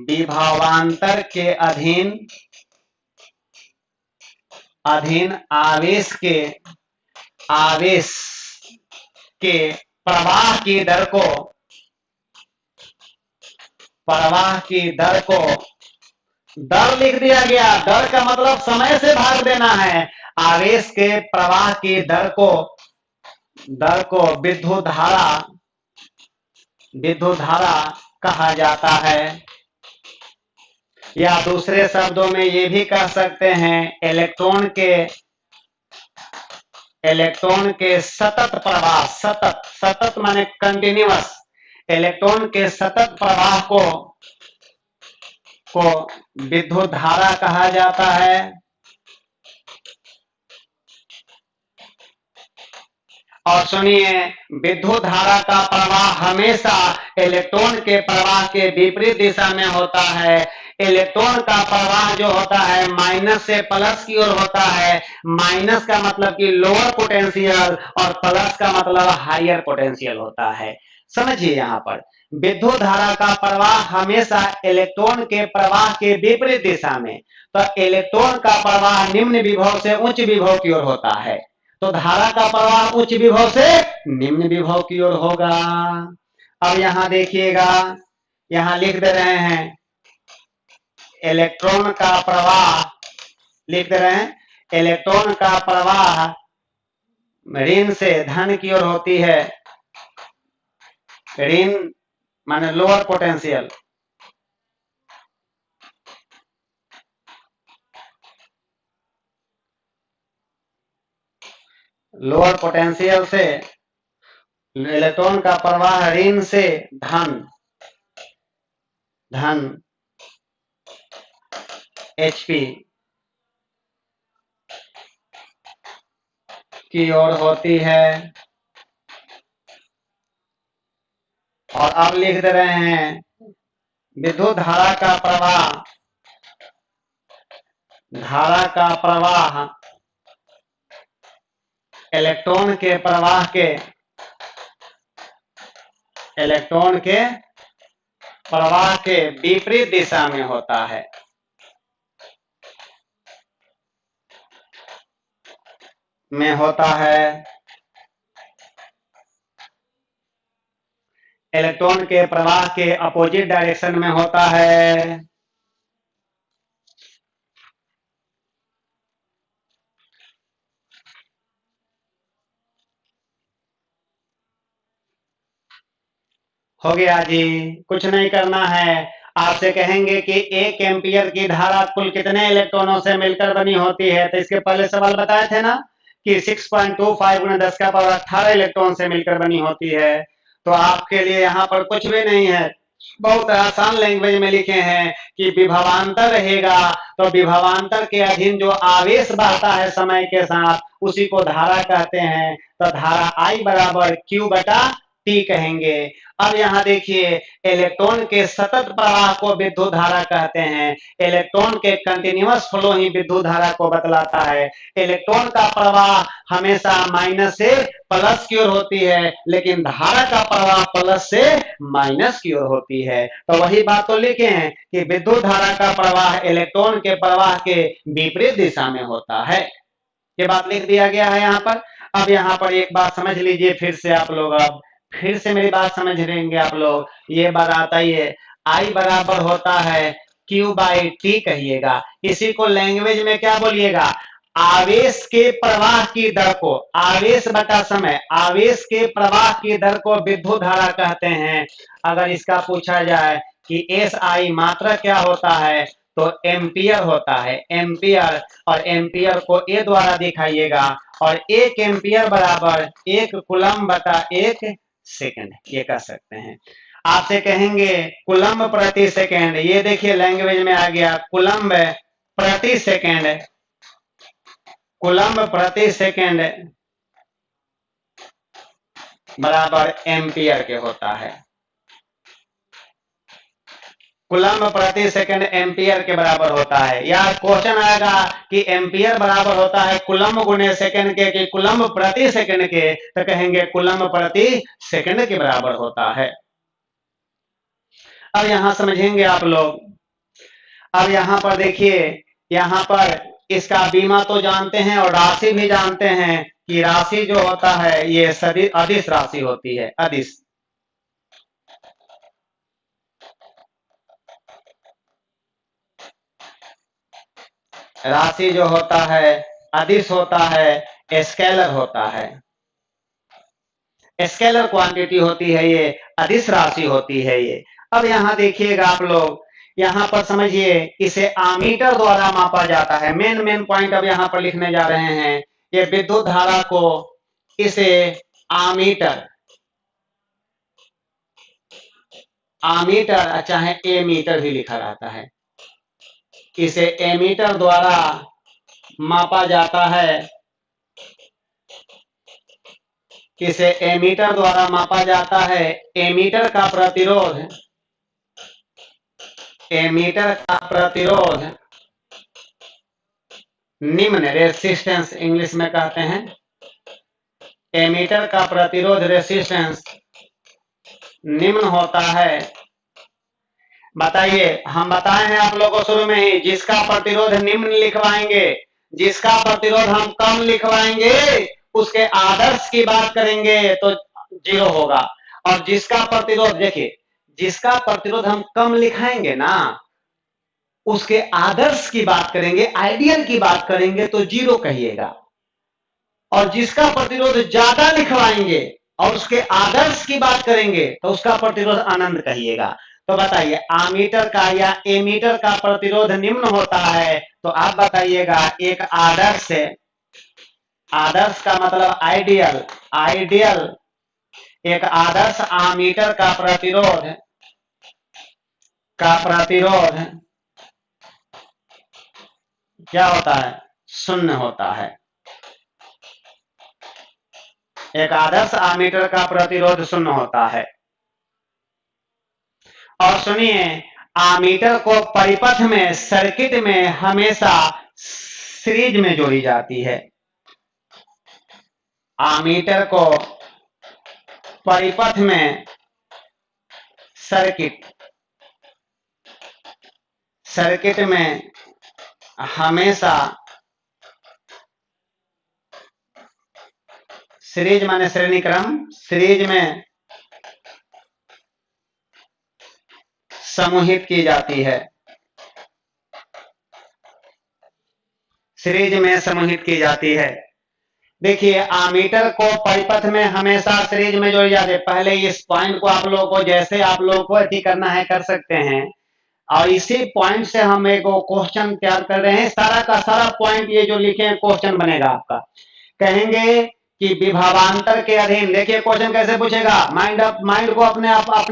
[SPEAKER 1] विभवांतर के अधीन आवेश के प्रवाह की दर को, प्रवाह की दर को, दर लिख दिया गया, दर का मतलब समय से भाग देना है। आवेश के प्रवाह की दर को विद्युत धारा कहा जाता है। या दूसरे शब्दों में ये भी कह सकते हैं, इलेक्ट्रॉन के सतत प्रवाह, सतत माने कंटिन्यूअस, इलेक्ट्रॉन के सतत प्रवाह को विद्युत धारा कहा जाता है। और सुनिए, विद्युत धारा का प्रवाह हमेशा इलेक्ट्रॉन के प्रवाह के विपरीत दिशा में होता है। इलेक्ट्रॉन का प्रवाह जो होता है माइनस से प्लस की ओर होता है। माइनस का मतलब कि लोअर पोटेंशियल और प्लस का मतलब हायर पोटेंशियल होता है। समझिए, यहाँ पर विद्युत धारा का प्रवाह हमेशा इलेक्ट्रॉन के प्रवाह के विपरीत दिशा में, तो इलेक्ट्रॉन का प्रवाह निम्न विभव से उच्च विभव की ओर होता है, तो धारा का प्रवाह उच्च विभव से निम्न विभव की ओर होगा। अब यहां देखिएगा, यहां लिख दे रहे हैं इलेक्ट्रॉन का प्रवाह, लिख दे रहे हैं इलेक्ट्रॉन का प्रवाह ऋण से धन की ओर होती है। ऋण माने लोअर पोटेंशियल, लोअर पोटेंशियल से इलेक्ट्रॉन का प्रवाह ऋण से धन HP की ओर होती है। और अब लिख दे रहे हैं विद्युत धारा का प्रवाह इलेक्ट्रॉन के प्रवाह के विपरीत दिशा में होता है। इलेक्ट्रॉन के प्रवाह के अपोजिट डायरेक्शन में होता है। हो गया जी, कुछ नहीं करना है। आपसे कहेंगे कि 1 एम्पियर की धारा कुल कितने इलेक्ट्रॉनों से मिलकर बनी होती है, तो इसके पहले सवाल बताए थे ना कि 6.25 × 10⁻18 इलेक्ट्रॉन से मिलकर बनी होती है। तो आपके लिए यहाँ पर कुछ भी नहीं है, बहुत आसान लैंग्वेज में लिखे हैं कि विभवांतर रहेगा, तो विभवांतर के अधीन जो आवेश बहता है समय के साथ उसी को धारा कहते हैं। तो धारा I बराबर Q/T कहेंगे। अब यहाँ देखिए, इलेक्ट्रॉन के सतत प्रवाह को विद्युत धारा कहते हैं। इलेक्ट्रॉन के कंटिन्यूअस फ्लो ही विद्युत धारा को बतलाता है। इलेक्ट्रॉन का प्रवाह हमेशा माइनस से प्लस की ओर होती है, लेकिन धारा का प्रवाह प्लस से माइनस की ओर होती है। तो वही बात तो लिखे हैं कि विद्युत धारा का प्रवाह इलेक्ट्रॉन के प्रवाह के विपरीत दिशा में होता है। ये बात लिख दिया गया है यहाँ पर। अब यहाँ पर एक बात समझ लीजिए फिर से आप लोग, अब फिर से मेरी बात समझ लेंगे आप लोग। ये बात आता ही है, I बराबर होता है Q/T कहिएगा। इसी को लैंग्वेज में क्या बोलिएगा, आवेश के प्रवाह की दर को, आवेश बटा समय, आवेश के प्रवाह की दर को विद्युत धारा कहते हैं। अगर इसका पूछा जाए कि SI मात्रा क्या होता है, तो एम्पियर होता है, एम्पियर। और एम्पियर को ए द्वारा दिखाइएगा, और 1 एम्पियर बराबर 1 कूलम बटा 1 सेकंड, ये कह सकते हैं। आपसे कहेंगे कूलम प्रति सेकंड, ये देखिए लैंग्वेज में आ गया, कूलम प्रति सेकंड, कूलम प्रति सेकंड बराबर एम्पियर के होता है। कूलम प्रति सेकंड एम्पियर के बराबर होता है। या क्वेश्चन आएगा कि एम्पियर बराबर होता है कूलम गुणे सेकंड के कि कूलम प्रति सेकंड के, तो कहेंगे कूलम प्रति सेकंड के बराबर होता है। अब यहां समझेंगे आप लोग। अब यहां पर देखिए, यहां पर इसका बीमा तो जानते हैं और राशि भी जानते हैं कि राशि जो होता है ये अदिश राशि होती है, अदिश। राशि जो होता है अदिश होता है, स्केलर होता है, स्केलर क्वांटिटी होती है, ये अदिश राशि होती है ये। अब यहाँ देखिएगा आप लोग, यहाँ पर समझिए, इसे आमीटर द्वारा मापा जाता है। मेन पॉइंट अब यहाँ पर लिखने जा रहे हैं। ये विद्युत धारा को इसे आमीटर, आमीटर चाहे एमीटर भी लिखा रहता है, इसे एमीटर द्वारा मापा जाता है, इसे एमीटर द्वारा मापा जाता है। एमीटर का प्रतिरोध, एमीटर का प्रतिरोध निम्न, रेसिस्टेंस इंग्लिश में कहते हैं, एमीटर का प्रतिरोध रेसिस्टेंस निम्न होता है। बताइए, हम बताए हैं आप लोगों को शुरू में ही, जिसका प्रतिरोध निम्न लिखवाएंगे, जिसका प्रतिरोध हम कम लिखवाएंगे, उसके आदर्श की बात करेंगे तो 0 होगा। और जिसका प्रतिरोध, देखिए, जिसका प्रतिरोध हम कम लिखाएंगे ना, उसके आदर्श की बात करेंगे, आइडियल की बात करेंगे तो 0 कहिएगा। और जिसका प्रतिरोध ज्यादा लिखवाएंगे और उसके आदर्श की बात करेंगे तो उसका प्रतिरोध अनंत कहिएगा। तो बताइए, आमीटर का या एमीटर का प्रतिरोध निम्न होता है, तो आप बताइएगा एक आदर्श से, आदर्श का मतलब आइडियल, आइडियल, एक आदर्श आमीटर का प्रतिरोध, का प्रतिरोध क्या होता है, 0 होता है। एक आदर्श आमीटर का प्रतिरोध 0 होता है। और सुनिए, आमीटर को परिपथ में, सर्किट में हमेशा सीरीज में जोड़ी जाती है। आमीटर को परिपथ में, सर्किट, सर्किट में हमेशा, सीरीज माने श्रेणी क्रम, सीरीज में समूहित की जाती है, सीरीज में समूहित की जाती है। देखिए आमीटर को परिपथ में हमेशा सीरीज में जोड़ी जाती है। पहले इस पॉइंट को आप लोगों को जैसे आप लोगों को अति करना है कर सकते हैं, और इसी पॉइंट से हम एक क्वेश्चन तैयार कर रहे हैं। सारा का सारा पॉइंट ये जो लिखे हैं क्वेश्चन बनेगा आपका। कहेंगे कि विभवांतर के अधीन, देखिए क्वेश्चन कैसे पूछेगा, माइंड को अपने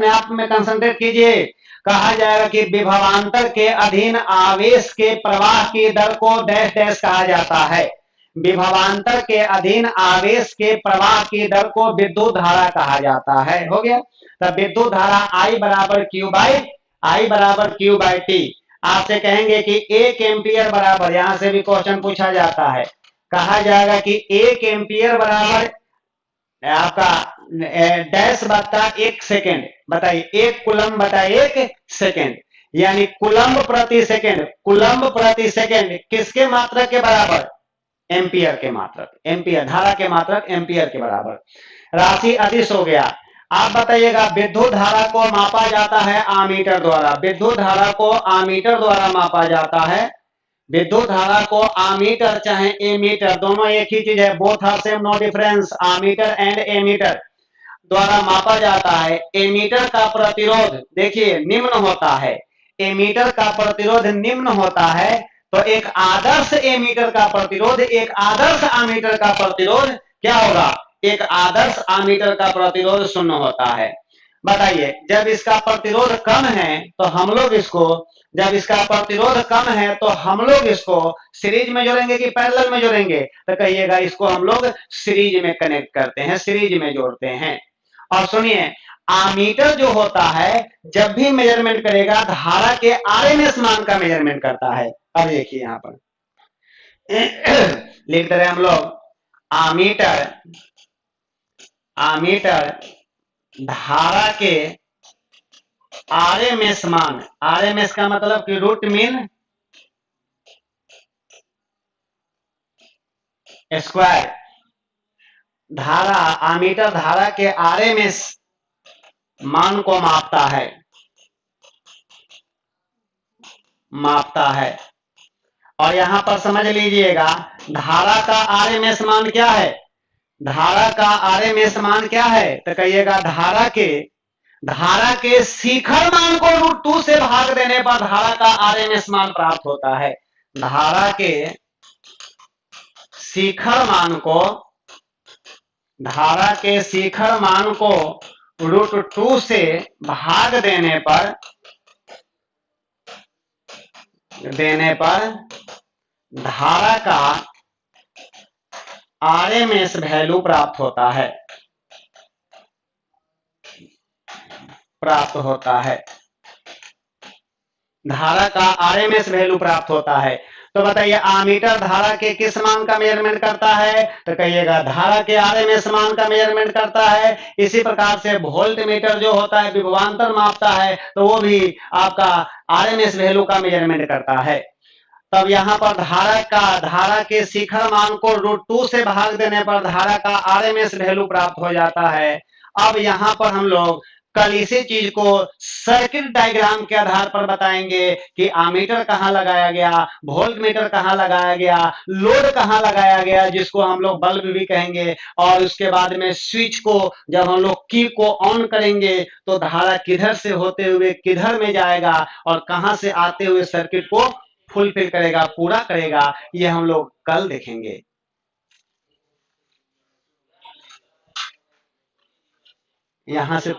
[SPEAKER 1] आप में कंसंट्रेट कीजिए। कहा जाएगा कि विभवांतर के अधीन आवेश के प्रवाह की दर को डैश डैश कहा जाता है। विभवांतर के अधीन आवेश के प्रवाह की दर को विद्युत धारा कहा जाता है। हो गया। तब विद्युत धारा I बराबर क्यू बाई टी। आपसे कहेंगे कि 1 एम्पियर बराबर, यहां से भी क्वेश्चन पूछा जाता है, कहा जाएगा कि 1 एम्पियर बराबर आपका डैश बटा 1 सेकेंड। बताइए 1 कूलम्ब बटा 1 सेकेंड, यानी कूलम्ब प्रति सेकेंड। कूलम्ब प्रति सेकेंड किसके मात्रक के बराबर? एम्पियर के मात्रक, एम्पियर धारा के मात्रक एम्पियर के बराबर। राशि अदिश हो गया। आप बताइएगा विद्युत धारा को मापा जाता है आमीटर द्वारा। विद्युत धारा को आमीटर द्वारा मापा जाता है। विद्युत धारा को आमीटर चाहे एमीटर, दोनों एक ही चीज है, both are same no difference. Ammeter and ammeter द्वारा मापा जाता है। एमीटर का प्रतिरोध देखिए निम्न होता है। एमीटर का प्रतिरोध निम्न होता है, तो एक आदर्श एमीटर का प्रतिरोध, एक आदर्श आमीटर का प्रतिरोध क्या होगा? एक आदर्श आमीटर का प्रतिरोध 0 होता है। बताइए जब इसका प्रतिरोध कम है तो हम लोग इसको, जब इसका प्रतिरोध कम है तो हम लोग इसको सीरीज में जोड़ेंगे कि पैरेलल में जोड़ेंगे? तो कहिएगा इसको हम लोग सीरीज में कनेक्ट करते हैं, सीरीज में जोड़ते हैं। और सुनिए आमीटर जो होता है जब भी मेजरमेंट करेगा धारा के आरएमएस मान का मेजरमेंट करता है। अब देखिए यहां पर लिखते रहे हम लोग, आमीटर धारा के आरएमएस मान, आरएमएस का मतलब कि रूट मीन स्क्वायर। धारा, आमीटर धारा के आरएमएस मान को मापता है। और यहां पर समझ लीजिएगा धारा का आरएमएस मान क्या है? धारा का आरएमएस मान क्या है? तो कहिएगा धारा के शिखर मान को √2 से भाग देने पर धारा का आरएमएस मान प्राप्त होता है। धारा के शिखर मान को √2 से भाग देने पर धारा का आरएमएस वैल्यू प्राप्त होता है। धारा का आरएमएस वैल्यू प्राप्त होता है। तो बताइए आमीटर धारा के किस मान का मेजरमेंट करता है? तो कहिएगा धारा के आरएमएस मान का मेजरमेंट करता है। इसी प्रकार से वोल्ट मीटर जो होता है विभवांतर मापता है, तो वो भी आपका आरएमएस वैल्यू का मेजरमेंट करता है। तब यहाँ पर धारा के शिखर मान को √2 से भाग देने पर धारा का आरएमएस वैल्यू प्राप्त हो जाता है। अब यहाँ पर हम लोग कल इसी चीज को सर्किट डायग्राम के आधार पर बताएंगे कि आमीटर कहाँ लगाया गया, वोल्ट मीटर कहाँ लगाया गया, लोड कहाँ लगाया गया, जिसको हम लोग बल्ब भी कहेंगे। और उसके बाद में स्विच को जब हम लोग की को ऑन करेंगे तो धारा किधर से होते हुए किधर में जाएगा और कहां से आते हुए सर्किट को फुलफिल करेगा, पूरा करेगा, ये हम लोग कल देखेंगे। यहां से